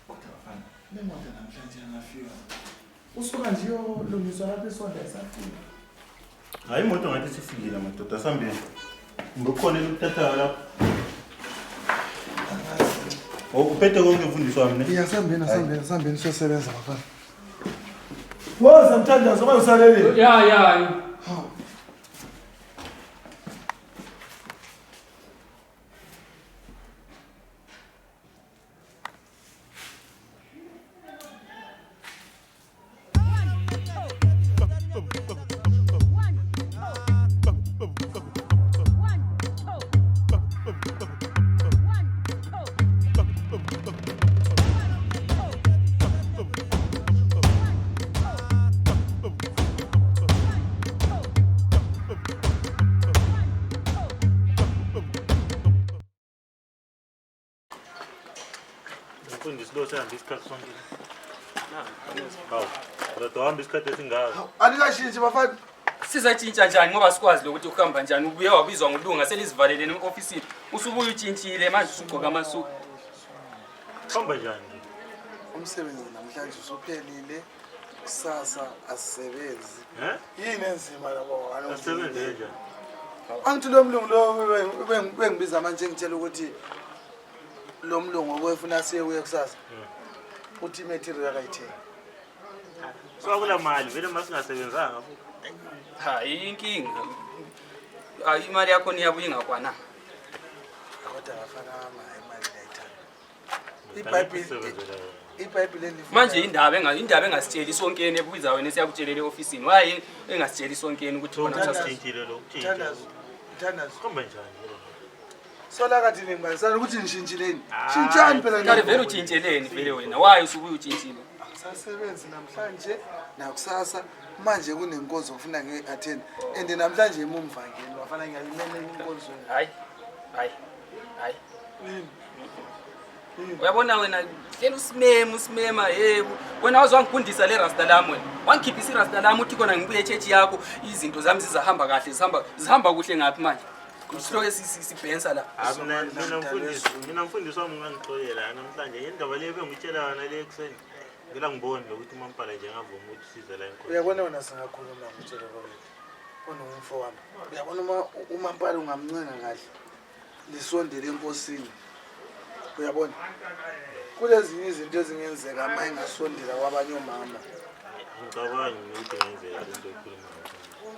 kodwa bafana nemoto namhlanje angafika. Usuka nje uyolungiswa lapha esonda esafika. Hayi imoto ngathi sifikile madoda sambeni. Ngokukhonela ukuthatha lapha. Uphethe konke mfundisi wami ne? Sambeni siyosebenza bafana. Woza mthandazo bayosalele. ya Mfundisi lo sehamba isikhathi sonke. Hawu. Kodwa hamba isikhathi esingaka. Anikashintshi bafana. sizatshintsha njani ngoba sikwazi lokuthi uhamba njani ubuye wabizwa ngulunga selizivaleleni eofisini usubuye utshintshile manje usugqoka amasuku hamba njani umsebenzi namhlanje usuphelile kusasa asisebenzi yini enzima labo asebenze njani angithi lo mlungu lo bengibiza manje ngitshela ukuthi lo mlungu okwefuna siye kuye kusasa uthi material ayithenga so akula mali vele masingasebenzanga hayi inkinga hayi imali yakho niyabuye ingakwana kodwa bafana imali layithanda iBhayibheli manje indaba engasitsheli sonkeni ebuza wena esiyakutshela eofisini waye engasitsheli sonkeni ukuthi khona sasitshintshile lo Thandazo kombe njani sola kathi ningibalisana ukuthi nishintshileni shintshani phela kanti vele utshintsheleni vele wena waye usubuye utshintshile sasebenzi namhlanje nakusasa manje kunenkonzo ufuna ngiattend and namhlanje emumva ngeni wafana ngiyalimela inkonzo hayi uyabona wena hlela usimema yebo wena wazwangifundisa le rasta lami wena wangikhiphisa irasta lami uthi khona ngibuye echechi yakho izinto zami zizahamba kahle zihamba kuhle ngaphi manje kusiloke sibhensa la mina mfundisi wami ungangixolela namhlanje indaba le bengitshela yona le ekseni ngila ngibone ukuthi uMampala nje ngavuma ukuthi size la inkonzo uyabona wena singakhuluma ngitshela Robert onomfo wami uyabona uMampala ungamncena kahle lisondele enkosini uyabona kulezinye izinto ezingenzeka ama engasondela kwabanye omama ngicabanga ukuthi ngenzeka into ekhuluma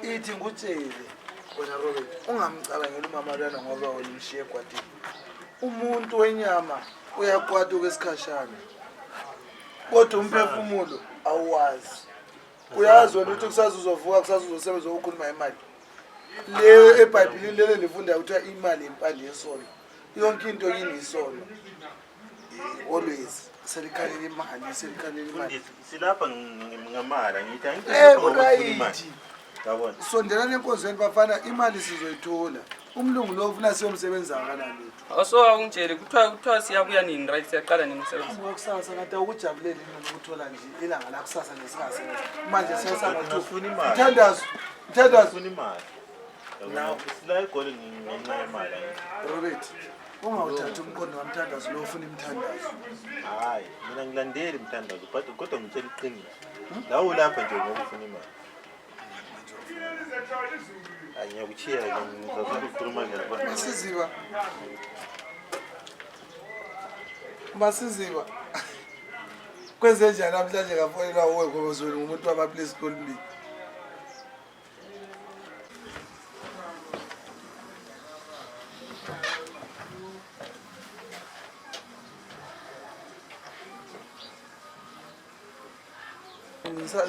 ithi ngutshele wena Robert ungamcabangela umama lana ngoba wena umshiye egwadini umuntu wenyama uyakwata kwesikhashana kodwa umphefumulo awazi uyazi wena ukuthi kusazi uzovuka kusazi uzosebenza ukukhuluma imali le eBhayibhelini lele lifunda ukuthi imali impande yesono yonke into yini isono always selikhalela imali silapha ngamala ngithi angikho right yabona sondelana enkonzweni bafana imali sizoyithola umlungu lo ufuna siyomsebenza kanani lethu Also ungitshele kuthiwa siyabuya nini right siyaqala nini umsebenzi? Ngokusasa kade ukujabulele ukuthola nje ilanga la kusasa nesingasebenza manje siyasaba Ngifuna imali. Mthandazo Ngifuna imali. Now, sila igoli ngenxa yemali. Robert ungawuthatha umqondo wamthandazo lo ufuna imthandazo Hayi, mina ngilandeli umthandazo kodwa ngitshela iqiniso. La ulapha nje ngoba ufuna imali. Ngiyakuchiya ngizazama ukukhuluma ngiyabona. Masiziba kwenze njani namhlanje ngafonelwa uwe ngomzweni ngumuntu wama-place call me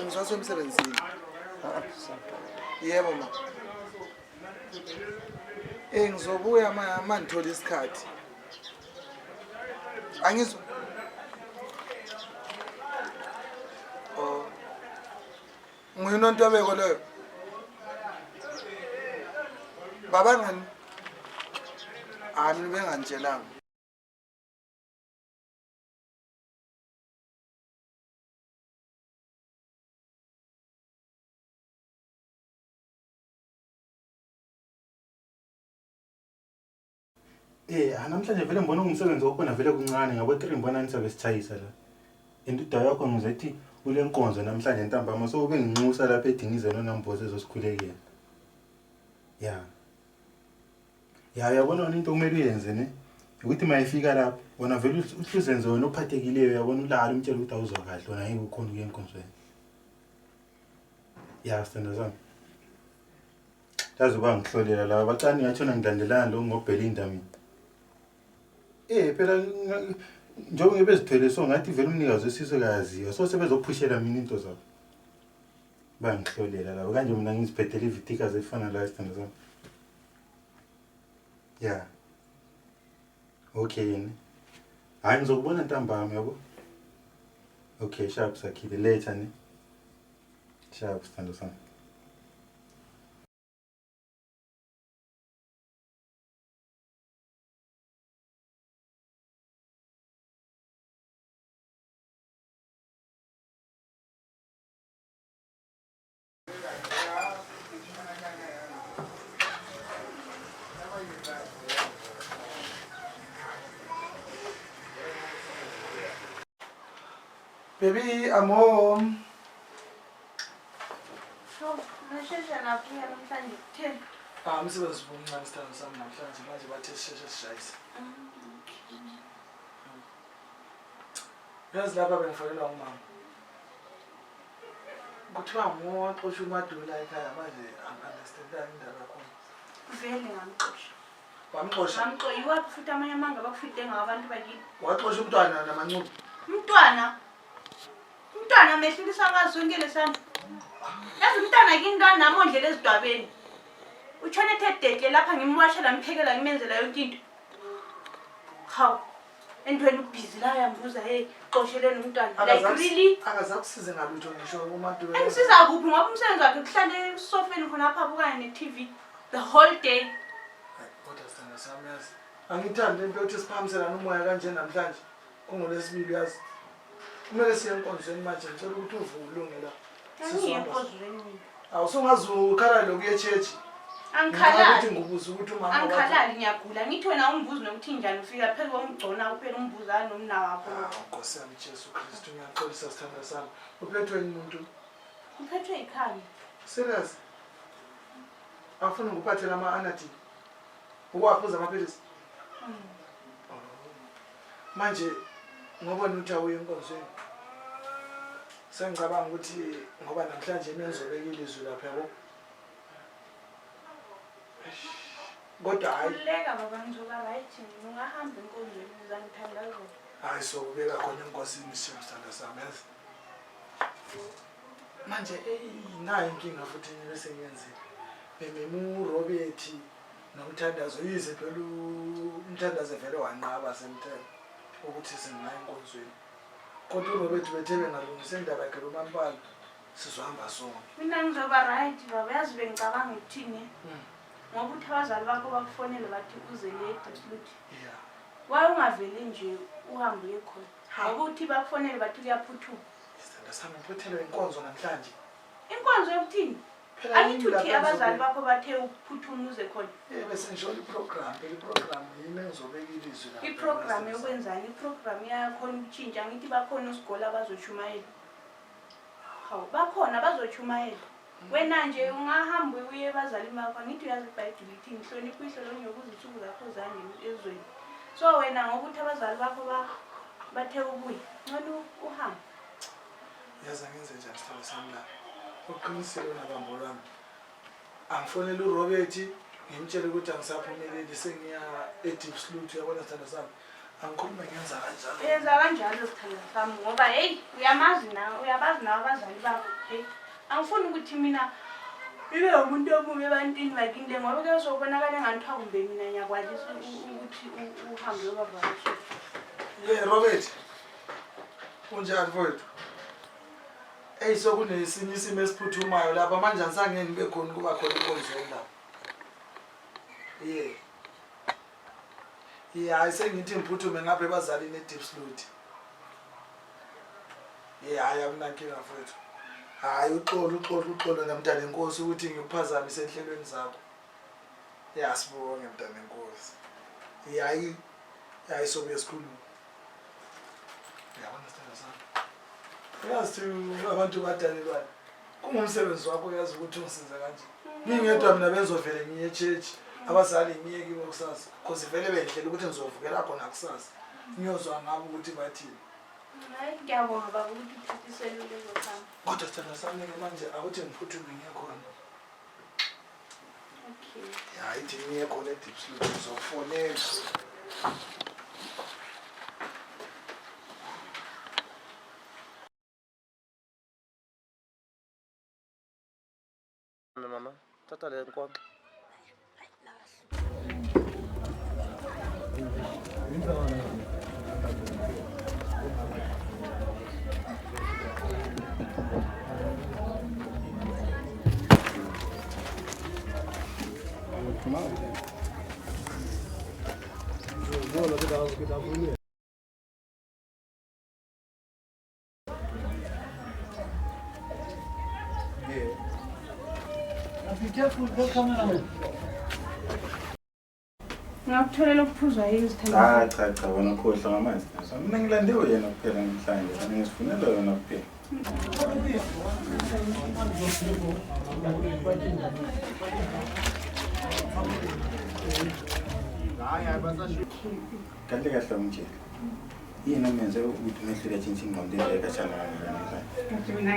ngisasemsebenzini yebo ma ngizobuya ma ngithola isikhathi angizwa nguyinontobeko leyo baba ngani mina bengangitshelanga Namhlanje vele ngibona umsebenzi okhona vele kuncane ngabo 3 ngibona nisabe sithayisa la. Intuda yakho ngizethi ule nkonzo namhlanje ntambama so ube nginxusa lapha edingize nonamboze ezosikhulekela. Ya yabona into kumele uyenze ne ukuthi mayifika lapha wona vele uhluzenze wena ophathekileyo yabona ulala umtshela ukuthi awuzwa kahle wona ngeke ukhona ukuya enkonzweni. Ya sithanda sami. Tazoba ngihlolela la bacani ngathona ngilandelana lo ngobhelinda mina. Phela njengoba ngebezithwele so ngathi vele umnikazi wesizwekazi so sebezophushela mina into zabo. Bangihlolela la kanje mina ngiziphethele ivitika ezifana la sithanda sami. Ya. Okay yini. Hayi ngizokubona ntambama yabo. Okay sharp sakhile later ne. Sharp sithanda sami. Baby, I'm home. So, nashesha nabuya namhlanje 10. Umsebenzi omncane sithando sami namhlanje manje bathe sisheshe sishayisa. Yazi lapha bengifonelwa umama. Kuthiwa ngoxosha umadula ekhaya manje understand indaba khona. Vele ngamxosha. Wamxosha? Ngamxosha iwaphi futhi amanye amanga bakufite ngabantu bakini. Waxosha umntwana namancubo. Umntwana mehlulisa ngazonke lesana. Yazi umntwana kini nami ondlela ezidwabeni. Utshone ethe lapha ngimwashela ngimphekela ngimenzela yonke into. Hawu. Endweni ubhizi la yambuza hey xosheleni umntwana. Like really? Akazakusize ngalutho ngisho umadula. Engisiza kuphi ngoba umsebenzi wakhe kuhlale esofeni khona apha bukane ne-TV the whole day. Kodwa sithanda sami yazi. Angithandi into yokuthi siphamisela umoya kanje namhlanje. Kungolesibili yazi. Kumele siye enkonzweni manje ngicela ukuthi uvulunge la. Angiye enkonzweni. Awusungazukhala lokuye church. Angikhalali. Ngibuza ukuthi umama angikhalali ngiyagula ngithi wena umbuzi nokuthi njani ufika phezulu komgcona uphela umbuzana nomna wakho. Nkosi yami Jesu Kristu ngiyaxolisa sithanda sami. Uphethwe umuntu. Uphethwe ikhaya. Serious? Afuna ngikuphathela ama-anati. Ukwaphuza amaphilisi. Manje ngoba nuthi awuye enkonzweni. Sengicabanga ukuthi ngoba namhlanje imenzobekile izwi lapha yabo. Kodwa hayi. Uleka baba ngizoba right ngingahamba enkonzweni ngizangithandaza. Hayi so ubeka khona enkosini sithanda sami yazi. Manje nayo inkinga futhi bese ngiyenzile. Bememu Robert nomthandazo yize phela umthandazo vele wanqaba semthelo ukuthi singayi enkonzweni. Kodwa uRobert bethe bengalungisa indaba yakhe lomampala sizohamba sonke. Mina ngizoba right baba yazi bengicabanga ukuthini. ngoba uthi abazali bakho bakufonele bathi uze le Diepsloot waye ungaveli nje uhambe uye khona ngoba uthi bakufonele bathi kuyaphuthuma isithanda sami uphethele inkonzo namhlanje inkonzo yokuthini angithi uthi abazali bakho bathe ukuphuthuma uze khona bese ngisho iprogram yini engizobeka ilizwi la iprogram yokwenzani iprogram yakhona ukutshintsha ngithi bakhona usigole abazoshumayela hawu bakhona bazochumayela wena nje ungahamba uye abazali bakho ngithi uyazi iBhayibheli ithi inhlonipho ihlonipho yokuzinsuku zakho zanje ezweni so wena ngokuthi abazali bakho bathe ubuye ngalo uhamba yaza ngenze njani sithando sami la uqinisile nabambo lami angifonela uRobert ngimtshela ukuthi angisaphumeleli sengiya eDiepsloot yabona sithando sami angikhuluma ngenza kanjalo yenza kanjalo sithando sami ngoba hey uyabazi na abazali bakho hey angifuni ukuthi mina ibe umuntu omume ebantwini bakini ngoba kuyozobonakala enganthiwa kumbe mina ngiyakwalisa ukuthi uhambe uyobavakasha Robert unjani mfowethu sokunesinye isimo esiphuthumayo lapha manje angisangeke ngibe khona kuba khona inkonzo lapha hayi sengithi ngiphuthume ngapha ebazalini eDiepsloot hayi akunankinga mfowethu hayi uxolo namntana enkosi ukuthi ngikuphazamise enhlelweni zakho sibonge mntana enkosi hayi sobe esikhulu yabona sithando sami uyazi abantu badalelwana kungumsebenzi wakho uyazi ukuthi ungisenza kanje ngingedwa mina bezovele ngiye church abazali ngiyeke kibo kusasa because vele benhlela ukuthi ngizovukela khona kusasa ngiyozwa ngabo ukuthi bathini hayi ngiyabonga baba ukuthi uthathisele lezo khamba kodwa sithando sami manje akuthi ngiphuthume ngiye khona hayi ithi ngiye khona eDiepsloot ngizofonela mama tata le nkonzo Be careful, the cameraman. ngakutholela ukuphuzwa yini sithanda cha wena khohlwa ngamanje mina ngilandewe yena kuphela namhlanje mina ngisifunela yona kuphela kahle kahle umtshela yini omenze ukuthi umehlule tshintsha ingqondo ekachana mina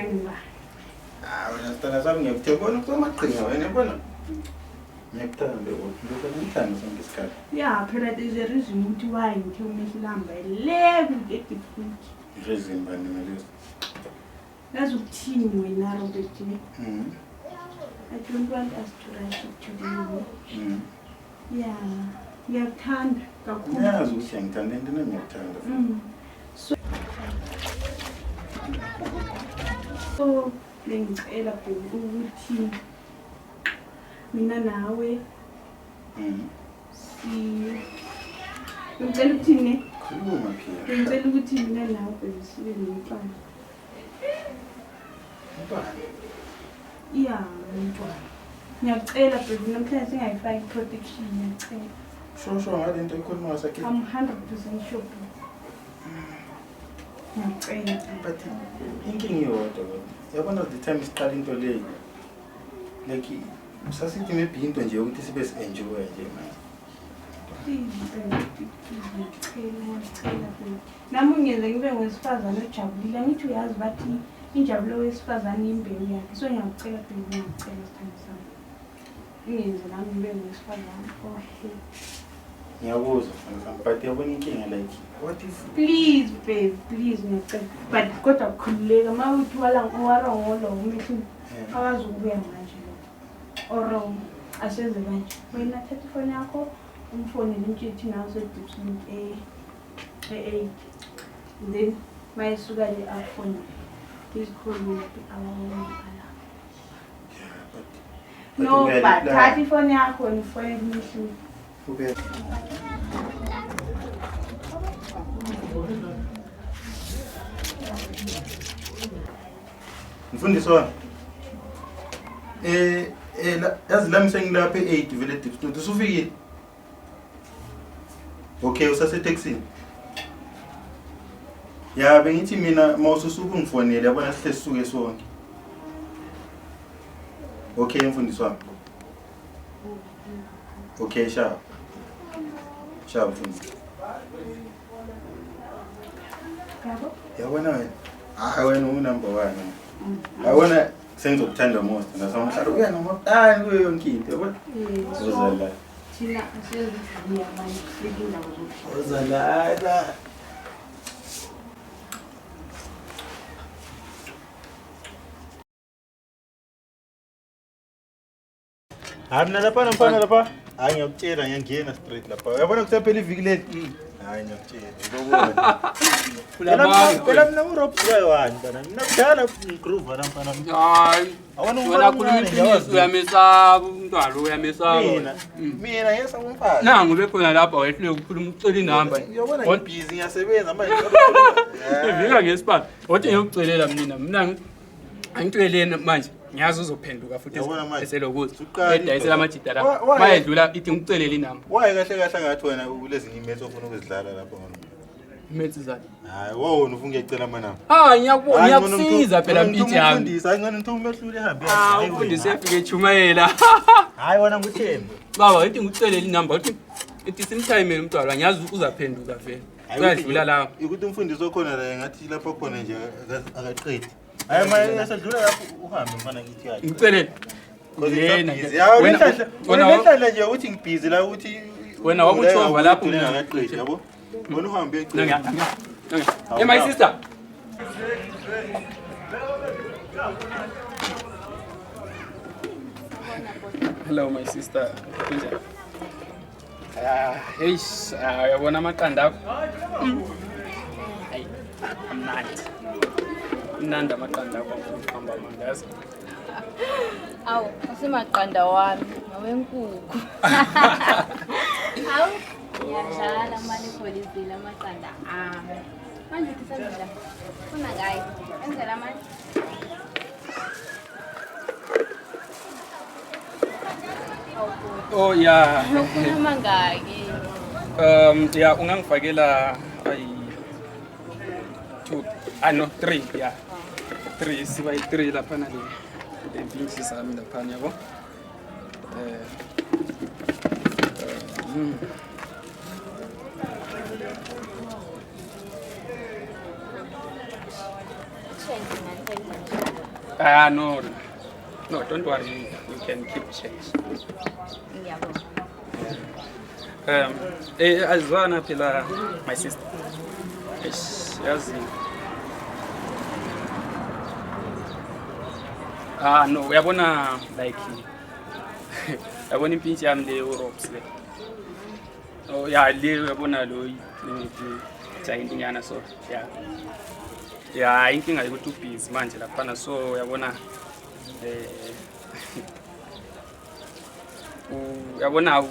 wena sithanda sami ngiyakuthe kusomaqhinga wena bona ngiyakuthambe lokho namhlanje sonke isikhathi phela there's a reason ukuthi why ngithe umehlulamba le ku-Diepsloot reason bani ngalezi yazi ukuthini wena Robert I don't want us to rush it today ngiyakuthanda kakhulu uyazi ukuthi angithanda into ngiyakutanda so bengicela ukuthi mina nawe ngicela ukuthini khuluma phela ngicela ukuthi mina nawe besibe nomntwana umntwana ngiyacela baby namhlanje singayifaki protection ngiyacela sho ngale nto ikhuluma wasakhe I'm 100% sure ngiyacela but inkinga iyodwa yabona the time isiqala into leyo like sasithi maybe into nje ukuthi sibe si-enjoy nje manje ngiyacela nami ungenze ngibe ngowesifazane ojabulile angithi uyazi bathi injabulo wesifazane imbewu yakhe so ngiyakucela ngiyacela sithando sami ungenze nami ngibe ngowesifazane ngiyakuzwa but yabona inkinga like what if please babe please ngiyacela but kodwa kukhululeka uma uthi warongolo umehluli awazi ukubuya manje or aseze kanje wena thatha ifoni yakho umfonele umtshithi naso eDiepsloot e8 then mayisuka le afoni please call me awawona but No, but thatha ifoni yakho nifonele Mehluli. Ube. Mfundisi wami. Yazi lami sengilapha e8 vele Dipstone. Usufikile? Okay, usase taxini. Ya bengithi mina mawususuka ungifonele yabona sihle sisuke sonke. Okay mfundisi wami. Okay, sharp. Sharp mfundisi. Yabona wena. Wena unumber 1. Yabona sengizokuthanda most nasamhlalo kuyena ngomntana kuyo yonke into yabona. Uzala. Thina asiyozivuya manje sikinda ukuthi. Uzala. Hamna lapha mfana lapha. Hayi ngiyakutshela ngiyangena straight lapha. Uyabona kusaphela iviki leli? Hayi ngiyakutshela. Ngizobona. Phela mina uRobs wayewani bana. Mina kudala ngigroove lapha mfana. Hayi. Awona wena khuluma iqiniso uyamesaba umntwana uyamesaba. Mina yesa umfana. Nangu bekhona lapha wehlule ukukhuluma ucela inamba. Uyabona ngibhizi ngiyasebenza manje. Ivika ngesipani. Wathi ngiyokucelela mina angicweleni manje. Ngiyazi uzophenduka futhi eselokuthi edayisela amajida la mayedlula ithi ngikucelela inamba waye kahle kahle ngathi wena kulezinye imethi ofuna ukuzidlala lapho imethi zani hayi wona ufuna ngiyacela amanamba ngiyakusiza phela mpithi yami ufundisa angani nto umehlule ehambe hayi ufundise efike echumayela hayi wona nguthemba baba ithi ngikucelela inamba uthi ithi simtime umntwana ngiyazi uzaphenduka vele uyadlula la ukuthi umfundisi okhona la ngathi lapho khona nje akaqedi hayi manje yasedlula lapho uhambe mfana ngithi yayi ngikucelele wena ngihlala nje ukuthi ngibhizi la ukuthi wena wakuchova lapho ngaqedi yabo wena uhambe ecela hey my sister hello my sister hey yabona amaqanda akho hey amnandi mnandi amaqanda akho ukuhamba mangazi awu asemaqanda wami nawenkukhu awu ngiyadlala manje polizile amaqanda ami manje tisandla funa ngayi enzela manje oh yeah ukhuluma ngaki yeah ungangifakela ay 2 no 3 yeah 3 siba 3 lapha na le impinsi sami lapha yabo no don't worry you can keep change azwana phela my sister yazi no uyabona like yabona impintshi yami le Robs le oh yeah le uyabona lo giant inyana so yeah inkinga ukuthi ubusy manje lapha so uyabona uyabona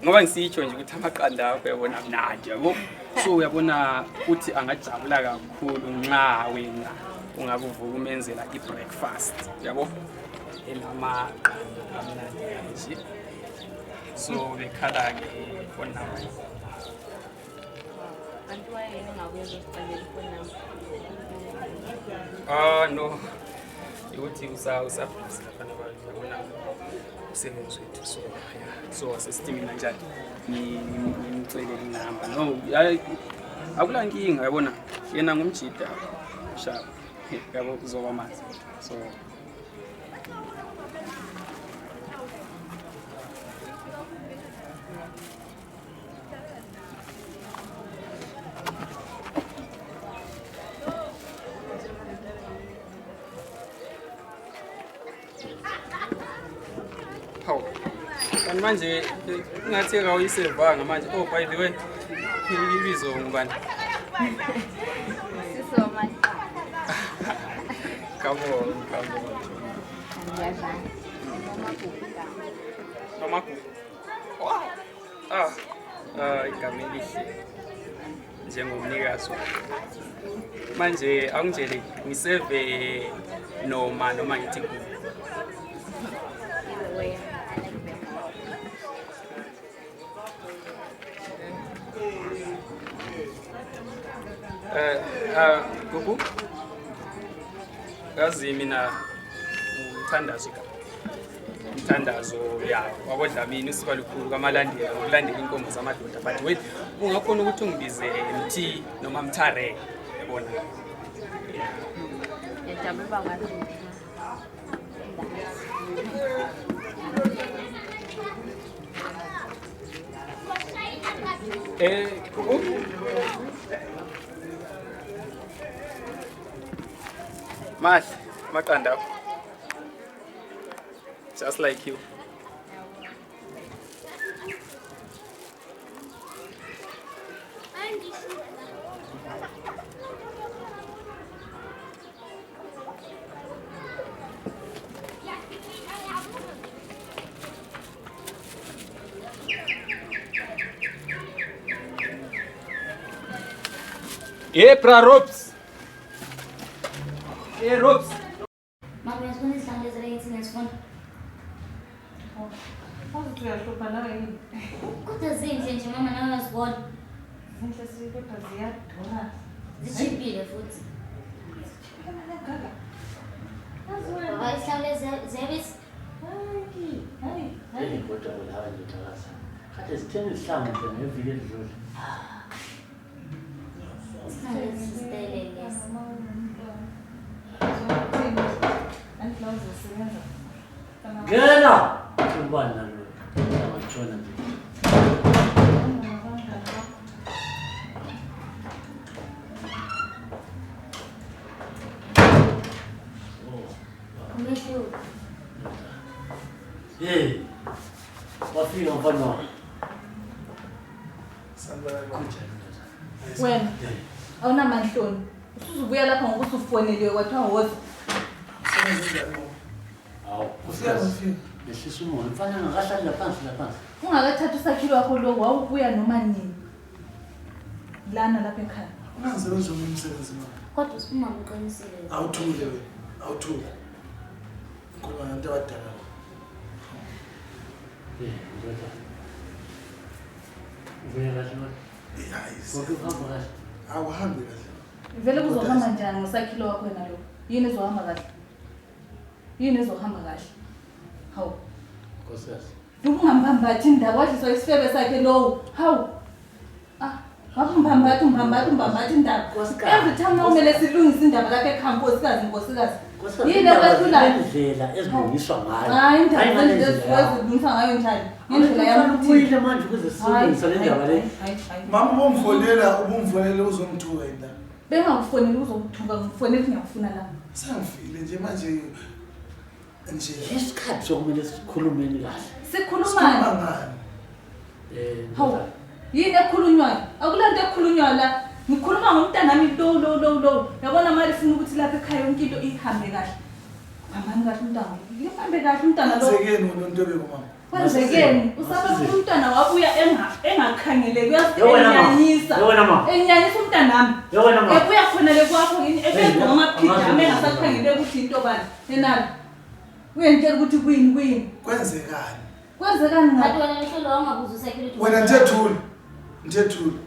ngoba ngisitsho nje ukuthi amaqanda akho uyabona mnandi yabo so uyabona uthi angajabula kakhulu nxa wena ungakuvuka umenzela i-breakfast yabo elamaqanda amnandi kanje so bekhala ke phone number antu wayena ngabuye uzocela phone number no ukuthi usabhisa lapha nabona usebenzi wethu so yeah so asestimina njalo ngicele inamba no akula nkinga yabona yena ngumjida sharp yabo kuzoba mazi so manje ngathi awuyisevanga manje oh by the way ibizo ngubani siso manje kabo ngiyadlala mama kuphika Nomagugu. Igama elihle njengomnikazi wakhe. Manje angitshele ngiseve noma ngithi kubo. Gugu. Yazi mina umthandazo ya wakodlamini usiba likhulu kwamalandela ukulandela inkonzo zamadoda but wait ungakhona ukuthi ungibize MT noma Mthare yabona Yajabula bangathi Gugu. Maqanda. Just like you. Ropes. Ropes. Mama, yasibona izihlangu ezireyisi ngesifuna. Uthi uyahlupha nawe yini? Kodwa zinhle nje mama nawe uyazibona. Zinhle kodwa ziyadura. Zichipile futhi. Baba izihlangu ziyabisi. Hayi kodwa kulawa nje thakasa. Kade sithenge isihlangu nje ngeviki edlule. Isihlangu esisitele lesi. Ngena! Ubani nalo. Ngiyatshona nje. Umehluko. Hey. Wafika mfana wami. Wena awunamanhloni. Usuzubuya lapha ngokuthi ufoneliwe kwathiwa woza. Awu, kusiyafika. Lehlisa umoya. Mfana ngakahlali laphansi. Ungakathatha usakhilo wakho lokho wawubuya noma nini. Lana lapha ekhaya. Ungasebenza umsebenzi mama. Kodwa usiphume uqinisile. Awuthule wena. Awuthule. Ngoba abantu abadala. Ndoda. Ubuya kahle manje. Yes. Ukuhamba kahle. Awuhambi kahle. Vele kuzohamba njani ngosakhilo wakho wena lo? Yini ezohamba kahle? Yini ezohamba kahle? Hawu. Nkosikazi. Ungambambathi indaba wadliswa isifebe sakhe lowo. Hawu. Umbambathi indaba. Every time kumele silungise indaba lapha ekhaya nkosikazi. Yini ekwethulayo? Indlela ezilungiswa ngayo. Hayi indaba ezilungiswa ngayo njani? Ngendlela yamthile manje ukuze silungise le ndaba le. Mama ubumfonela uzomthuka indaba. Bengakufonela uzomthuka ngifonela ngiyafuna la. Sangifile nje manje nje isikhathi sokumele sikhulumeni kahle. Sikhulumani? Hawu. Yini ekhulunywayo? Akulanto ekhulunywayo la. Ngikhuluma ngomntana nami lo. Yabona mali ufuna ukuthi lapha ekhaya yonke into ihambe kahle. Hambani kahle umntana. Ihambe kahle umntana lo. Kwenzekeni uNontobeko mama? Kwenzekeni? Usaba umntana wabuya engakhangeleki uyasenyanyisa. Enyanyisa umntana nami. Ebuya khona le kwakho yini ebezwa ngamaphida engasakhangeleki ukuthi into bani. Enalo. Uyentshela ukuthi kuyini. Kwenzekani? Kwenzekani ngathi wena ngihlolo wangabuza usakhile. Wena Nthethula.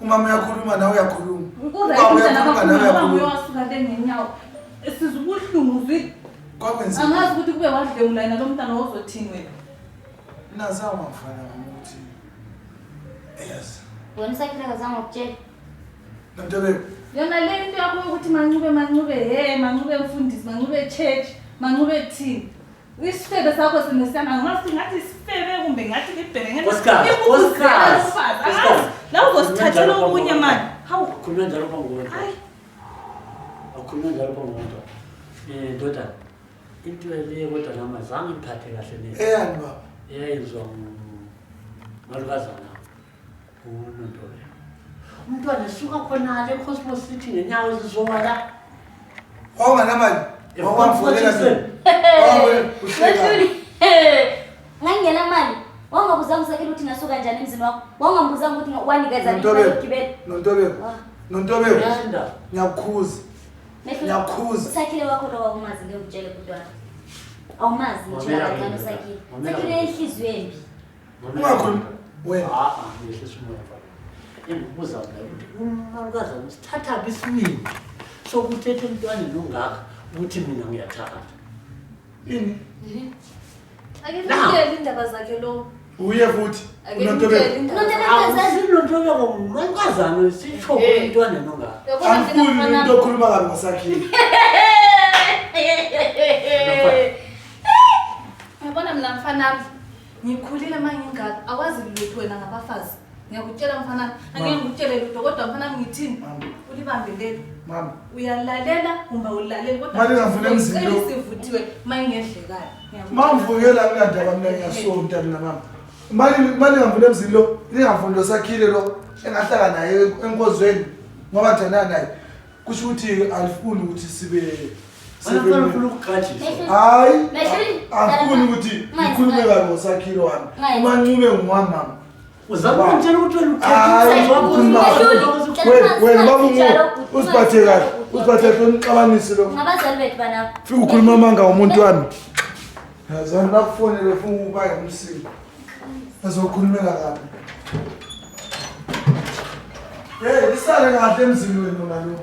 Umama uyakhuluma nawe uyakhuluma. Uyawasuka le ngenyawo. Sizubuhlungu zwi. Kwakwenzeka. Angazi ukuthi kube wadlengula yena lo mntana ozothini wena. Nazawa mfana ukuthi yes. Wena usakhile kazama ukutshela. Nontobeko. Yona le into yakho ukuthi mancube mancube mfundisi mancube church mancube thini. Isifebe sakho sinesana ngathi isifebe kumbe ngathi libhele Oscar. La uzosithathela okunye manje. Hawu khuluma njalo phangona. Hayi. Awukhuluma njalo phangona. Ndoda. Into le kodwa nama zange ngiphathe kahle nini. Eyani baba? Eyayizwa ngalukazana. uNontobeko. Umntwana suka khona le Cosmos City ngenyawo ezizonga la. Onganamali. Wawamfonela. ngangela mali wangabuzanga usakile ukuthi ngasuka njani emzini wakho wangambuzanga ukuthi wanikeza imali yokugibela Nontobeko ngiyakukhuza Usakile wakho lo wakumazi ngekutshele kudwana awumazi nje kancane Usakile Sakile enhliziyo embi ungakhuluma wena ngehlisa umoya mfana engibuza ukuthi umakazi usithatha bisibini sokuthetha umntwana longaka ukuthi mina ngiyathakatha ini Akekho indaba zakhe lo. uye futhi Nontobeko Nontobeko ngumkazana sisho umntwana longaka Angifuni umuntu okhuluma kabi ngoSakile Yabona mina mfana ngikhulile manje ngingaka awazi lutho wena ngabafazi ngiyakutshela mfana angeke ngikutshele lutho kodwa mfana ngithini ulibambe leli mama uyalalela kumbe ulaleli kodwa manje ngafuna emzini sivuthiwe mayingedlekayo mangivukela kunandaba mina ngiyasonta mina mama manje ngafuna emzini lo ningafuni lo Sakile lo engahlaka naye enkozweni ngoba njana naye kusho ukuthi alifuni ukuthi sibe hayi angifuni ukuthi ngikhulume kabi ngoSakile wami uma ncube ngwami mama uzama ukutshela ukuthi wena baba usiphathe kahle usiphathe tonixabanisi lo ngabazali bethu bana fika ukhuluma manga umuntu wami yazana bakufonele ufuna ukuba umsini azokhulumela kabi isale kahle emzini wenu nalo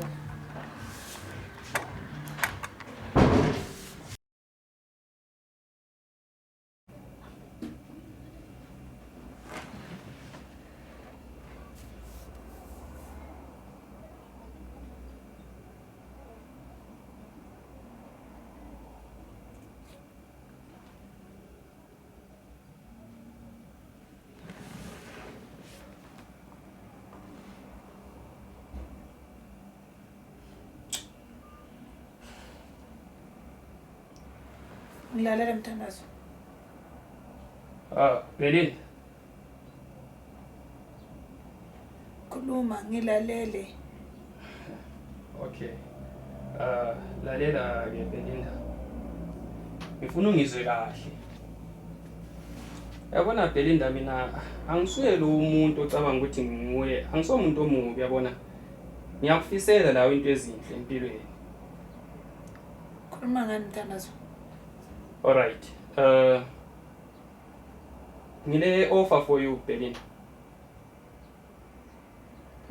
Ngilalela Mthandazo. Belinda. Khuluma ngilalele. Okay. Lalela ke Belinda. Ngifuna ungizwe kahle. Yabona Belinda mina angisuye lo umuntu ocabanga ukuthi nguye, angisomuntu omubi yabona. Ngiyakufisela lawe into ezinhle empilweni. Khuluma ngani Mthandazo? All right. Ngile offer for you Belinda.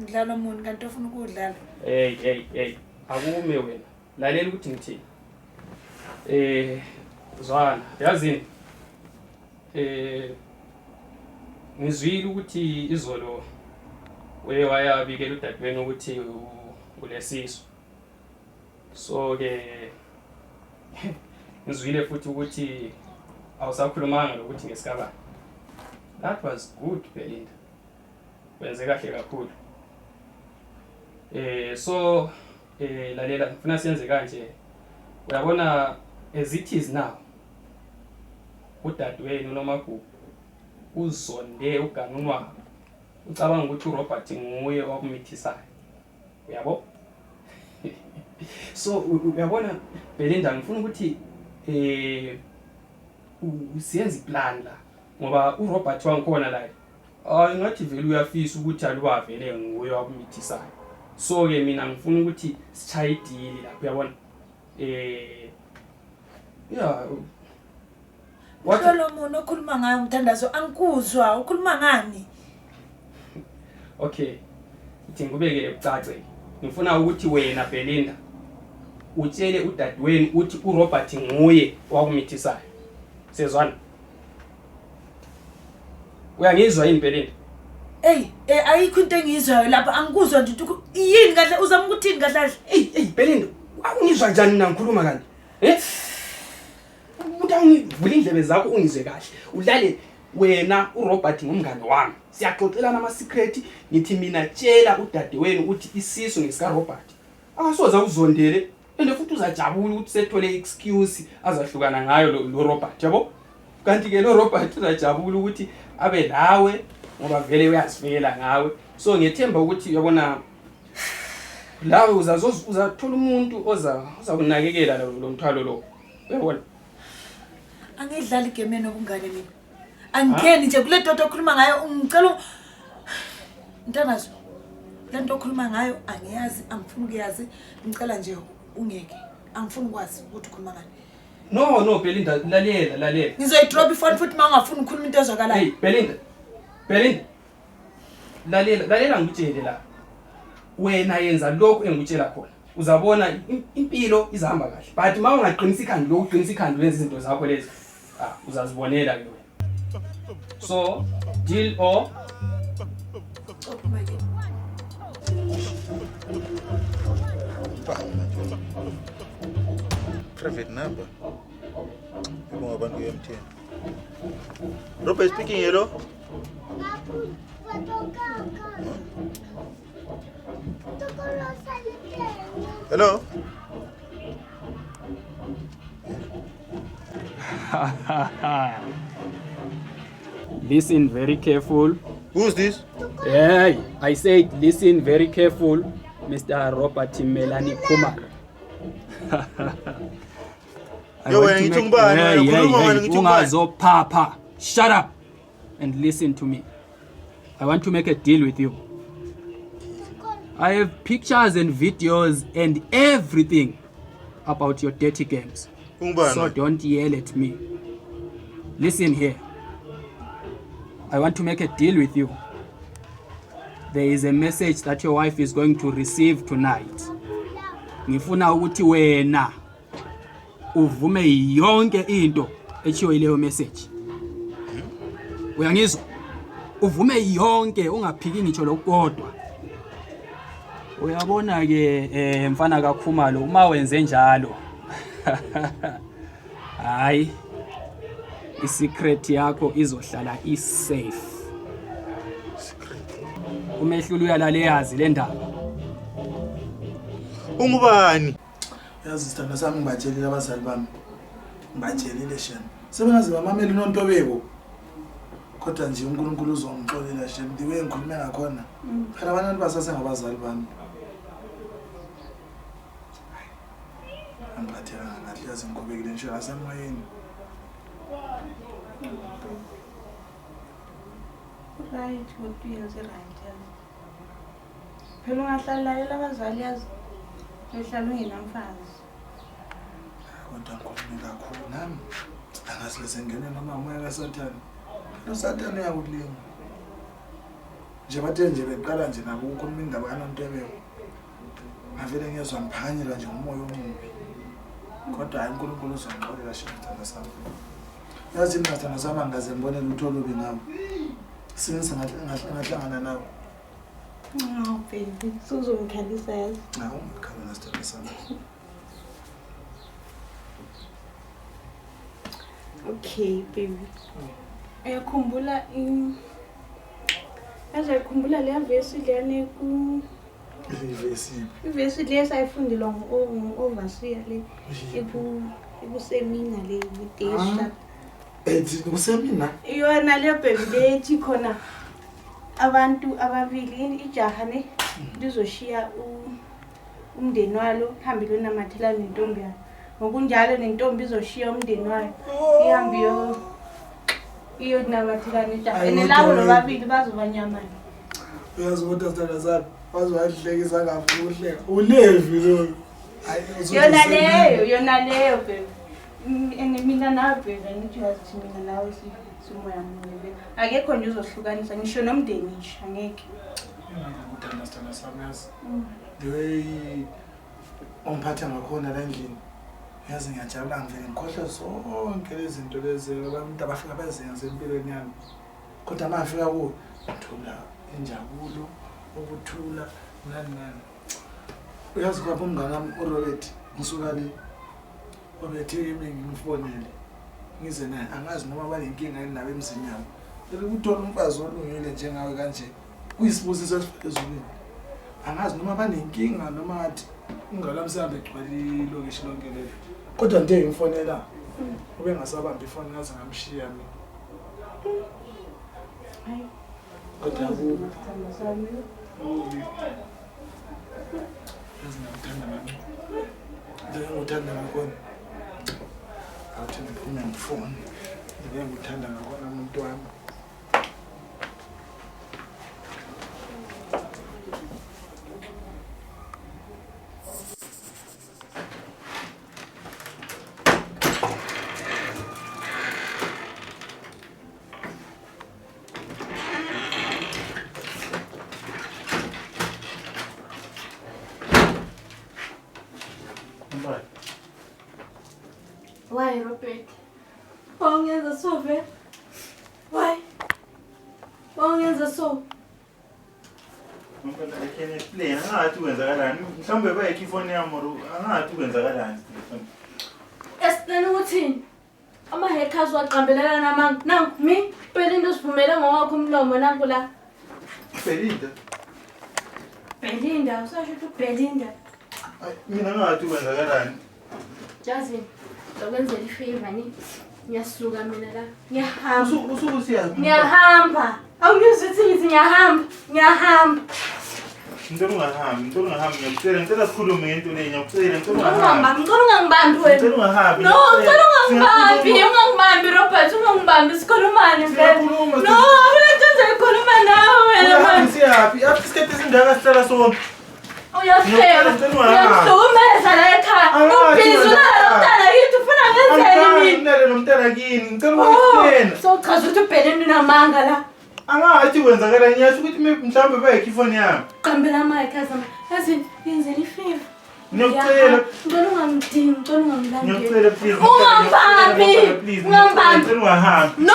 Ngidlala umuntu kanti ufuna ukudlala. Hey. Akume wena. Lalela ukuthi ngithini. Zwana, yazini. Ngizwile ukuthi izolo wayabikela udadewenu ukuthi ulesiso. So ke ngizwile futhi ukuthi awusakhulumanga lokuthi ngesikabani. That was good Belinda. Wenze kahle kakhulu. So lalela ngifuna siyenze kanje. Uyabona as it is now. Udadewenu noMagugu uzonde uganunwa. Ucabanga ukuthi uRobert nguye okumthisayo. Uyabo? So uyabona Belinda ngifuna ukuthi usiyenze iplan la ngoba uRobert wangikhona la ngathi vele uyafisa ukuthi alubavele nguye okumthisayo. So ke mina ngifuna ukuthi sichaye idili lapho uyabona yeah Wathi lo muntu okhuluma ngayo Mthandazo angikuzwa ukhuluma ngani? Okay. Uthi ngubekele ucace. Ngifuna ukuthi wena Belinda utshele udadewenu uthi uRobert nguye owakumithisayo. Sezwana. Uyangizwa yini Belinda? Ayikho into engizwayo lapha angikuzwa nje ukuthi yini kahle uzama ukuthini kahle? Belinda, ungizwa njani mina ngikhuluma kanti? Ungivula indlebe zakho ungizwe kahle. Udlale wena uRobert ngumngane wami. Siyaxoxelana ama secret ngithi mina tshela udadewenu uthi isisu ngesika Robert. Akasoza uzondele ende futhi uzajabula ukuthi sethole excuse azahlukana ngayo lo Robert yabo. Kanti ke lo Robert uzajabula ukuthi abe nawe ngoba vele uyasifikela ngawe. So ngiyethemba ukuthi uyabona lawe uzathola umuntu ozakunakekela lo mthwalo lo. Uyabona? Angidlali game enobungane mina. angikeni nje kule nto okhuluma ngayo ngicela Ntanazo le nto okhuluma ngayo angiyazi angifuni ukuyazi ngicela nje ungeke angifuni ukwazi ukuthi ukhuluma ngani No Belinda lalela ngizoyidrop ifone futhi mangafuni ukukhuluma into ezwakalayo Hey Belinda lalela ngitshele la wena yenza lokho engikutshela khona uzabona impilo izahamba kahle but mawungaqinisa ikhanda lokuqinisa ikhanda lezi zinto zakho lezi uzazibonela ke wena so deal or private number. Robert speaking, hello? Hello? Listen very careful. Who's this? Hey, I said listen very careful, Mr. Robert Melanie Kumar. Papa, shut up and listen to me. I want to make a deal with you. I have pictures and videos and everything about your dirty games. So don't yell at me. Listen here. I want to make a deal with you. There is a message that your wife is going to receive tonight. Ngifuna ukuthi wena uvume yonke into echiyo ileyo message. Uyangizwa? Uvume yonke ungaphiki ngitsho lokodwa. Uyabona ke mfana kaKhumalo uma wenze njalo. Hayi. I-secret yakho izohlala i-safe. Umehluli uyalale yazi le ndaba. Ungubani? Yazi sithanda sami ngibatshelile abazali bami. Ngibatshelile shema. Sebengazi bamameli noNtobeko. Kodwa nje uNkulunkulu uzongixolela shema. Ndiwe ngikhulume ngakhona. Phela abantu basase ngabazali bami. Angiphatheka kahle yazi ngikubekile nje asemoyeni. Right, what do you say right? Phela ungahlalela abazali yazi. Ehlala ungenamfazi. Kodwa ngikhulume kakhulu nami. Angazi lesengene noma umoya kaSathane. USathane uyakulinga. Nje bathe nje beqala nje nabo ukukhuluma indaba kaNontobeko. Ngavele ngezwe ngiphanyela nje umoya omubi. Kodwa hayi uNkulunkulu uzongixolela shemthanda sami. Yazi mina sithanda sami angaze ngibone lutho olubi ngawo. Since ngahlangana nawo. Oh baby, uzongikhalisa yazi. Hawu ngikhala sithanda sami. Okay baby. Uyakhumbula Yazikhumbula le verse leyane ku ivesi le sayifundilwa ngoVasiya le ekusemina le Desha. Kusemina? Yona le baby lethi khona abantu ababili ijaha ne lizoshiya umndeni walo hambile namathela nentombi yakhe. Ngokunjalo nentombi izoshiya umndeni wayo ihambe iyo namathela nejaha. Enelabo lobabili bazobanyamana. Uyazi ukuthi sithanda sami waziwahlekisa kahle ulevi lo. Yona leyo baby. Mina nawe baby ngithi yazi mina nawe simoya munye. Akekho nje uzohlukanisa ngisho nomndeni nje angeke. Sithanda sami yazi. The way umphatha ngakhona la endlini. Yazi ngiyajabula ngivele ngikhohle zonke lezi zinto lezi abantu abafika bezenza empilweni yami. Kodwa mafika ku ngithola injabulo ukuthula nani. Uyazi kwapha umngane wami uRobert ngisuka le Robert kimi ngimfonele. Ngize naye angazi noma banenkinga endaba emzini yami. Phela ukuthola umfazi olungile njengawe kanje kuyisibusiso esiphezulu. Angazi noma banenkinga noma ngathi ungalamsambe egcwele ilokishi lonke leli. Kodwa nje ngimfonela ube ngasabamba ifoni ngaze ngamshiya mina. Hayi. Kodwa Sithanda sami. yazi ngithanda mami. Ngithanda ngakhona. Athi ngiphume ngifone. ngikuthanda ngakhona umuntu wami. Why, Robert? Wangenza so vele? Why? Wangenza so? Ngempela I can explain. Angathi kwenzakalani. Mhlawumbe bayikho ifoni yami or angathi kwenzakalani. Esicela ukuthini? Ama-hackers waqambelana namanga. Nangu, mi? Belinda usivumele ngowakho umlomo nangu la. Belinda? Belinda, usasho ukuthi uBelinda. Mina angathi kwenzakalani. Jazi, zokwenzela ifavor ni. Ngiyasuka mina la. Ngiyahamba. Usuku siyaphi? Ngiyahamba. Awungizwa ukuthi ngithi ngiyahamba. Ngiyahamba. Ngicela ungahambi ngiyacela sikhulume ngento le ngiyacela Ngicela ungangibambi wena. Ngicela ungahambi. No, ngicela ungangibambi Robert, ungangibambi sikhulumane vele. No, awulenze ikhuluma nawe wena man. Siyaphi? Isikhathi esingaka sicela sonke. Uyapheka. Uyahlukumeza la ekhaya. Ubhizi unalo mntana kithi ufuna ngenzeni mina? Unalo mntana kini. Ngicela ungaxplain. So chaza ukuthi uBelinda unamanga la. Angathi kwenzakala ngiyasho ukuthi mhlawumbe bayikho ifoni yami. Qambela ama-hackers yazi yenzela ifavor. Ngiyacela. Ngicela ungangidingi, ngicela ungangilandeli. Ngiyacela please. Ungangibambi. Ungangibambi. Ngicela ungahambi. No!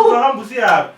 Ungahamba usiyaphi?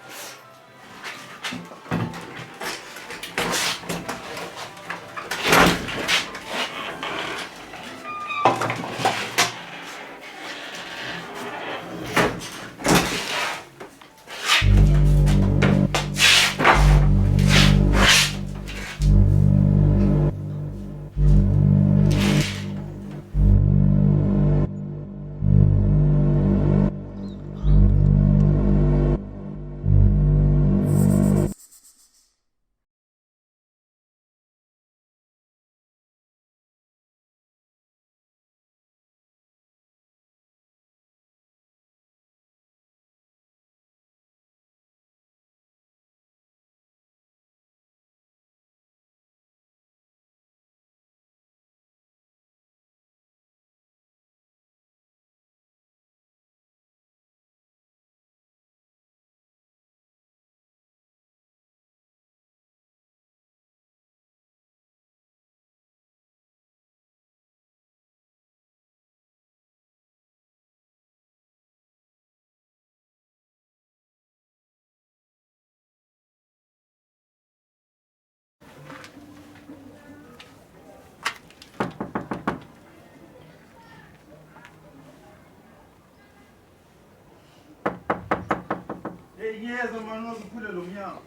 Ngiyeza manje uziphule lo mnyango.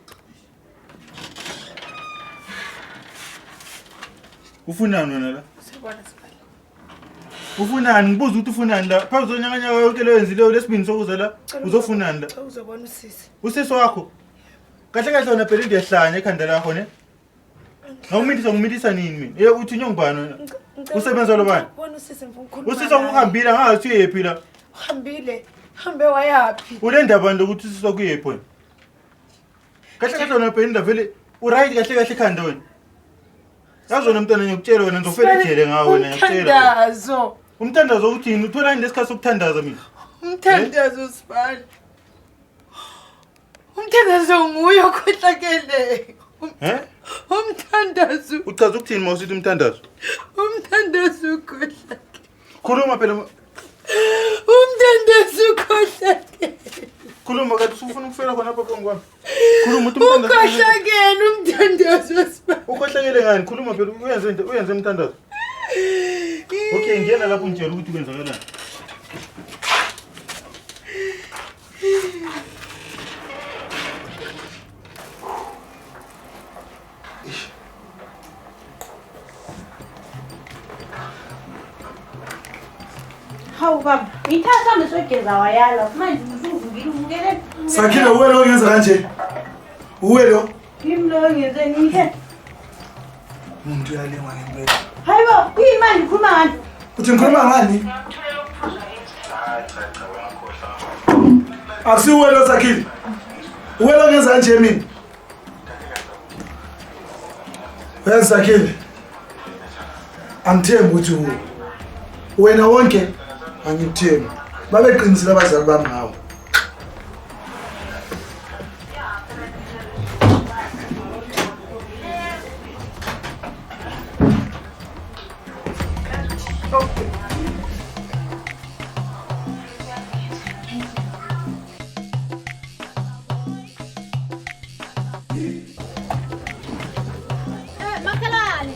Ufunani wena la? Sibona sibona. Ufunani? Ngibuza ukuthi ufunani la? Phambi zonyakanya yonke le wenzileyo lesibini sokuza la. Uzofunani la? Uzobona usisi. Usisi wakho. Kahle kahle wena phela ndiyahlanya ekhanda lakho ne? Ngumithisa nini mina? Uthi nyongibani wena? Usebenza lo bani? Bona usisi mfuna ukukhuluma. Usisi ukuhambile angathi uyephi la? Uhambile. Hambe wayapi? Ule ndaba ndokuthi usisi wakuyephi wena? Kahle kahle wena phela vele uright kahle kahle ekhanda wena. Yazona mntana ngiyakutshela wena ngizofela ejele ngawe wena ngiyakutshela. Umthandazo. Umthandazo uthini? Uthola lesikhathi sokuthandaza mina. Umthandazo sibani. Umthandazo nguye okhohlakele. Umthandazo. Uchaza ukuthini mawusithi umthandazo? Umthandazo ukhohlakele. Khuluma phela. Umthandazo ukhohlakele. Khuluma kathi ufuna ukufela khona apha kwami. Khuluma uthi umthandazo. Ukhohlakele umthandazo sibani. Ukhohlakele ngani? Khuluma phela uyenze umthandazo. Okay, ngena lapho ngitshela ukuthi kwenzakalani. Hawu baba, ngithatha mesogeza wayala manje ngizuvukile uvukele. Sakhile uwelo ongenza kanje. Uwelo. Ngimlo ngenze ngike. Umuntu uyalengwa ngempela. Hayibo, kuyimali ngikhuluma ngani? Uthi ngikhuluma ngani? Hayi cha wena khohlwa. Akusiwena Sakhile. Wena ngenza nje mina. Wena Sakhile. Angithembi ukuthi wena wonke angikuthembi. Babeqinisile abazali bami ngawo. Makhelwane.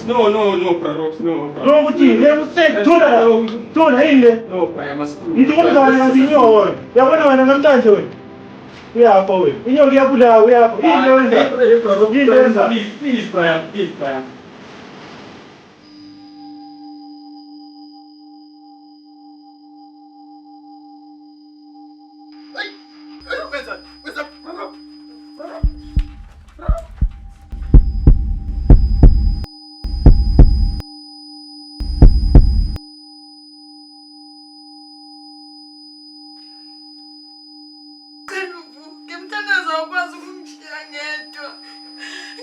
No, Prarox, no. No, kuti, tuna ile. No, I must. Ngizokuzana ngazinyo wena. Yabona wena namhlanje wena. Uyafa wena. Inyo liyabulawa uyafa. Please, Brian. Ngimthandaza ukwazi ukungishiya ngedwa.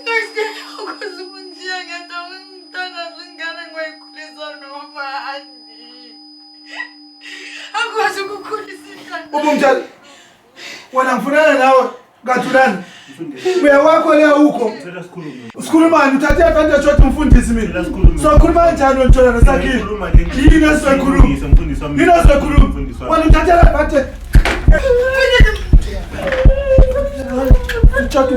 Ngikwazi ukungishiya ngedwa. Ngimthandaza ingane ngoyikhulisa nomani. Akwazi ukukhulisa ingane. Ubumtshela. Wena ngifunana nawe kathulani. Uya wakho le ukho. Sikhulumani uthathe advantage yokuthi umfundisi mina. So khuluma kanjani wena naSakhile? Yini esikhuluma? Wena uthathe advantage. Chat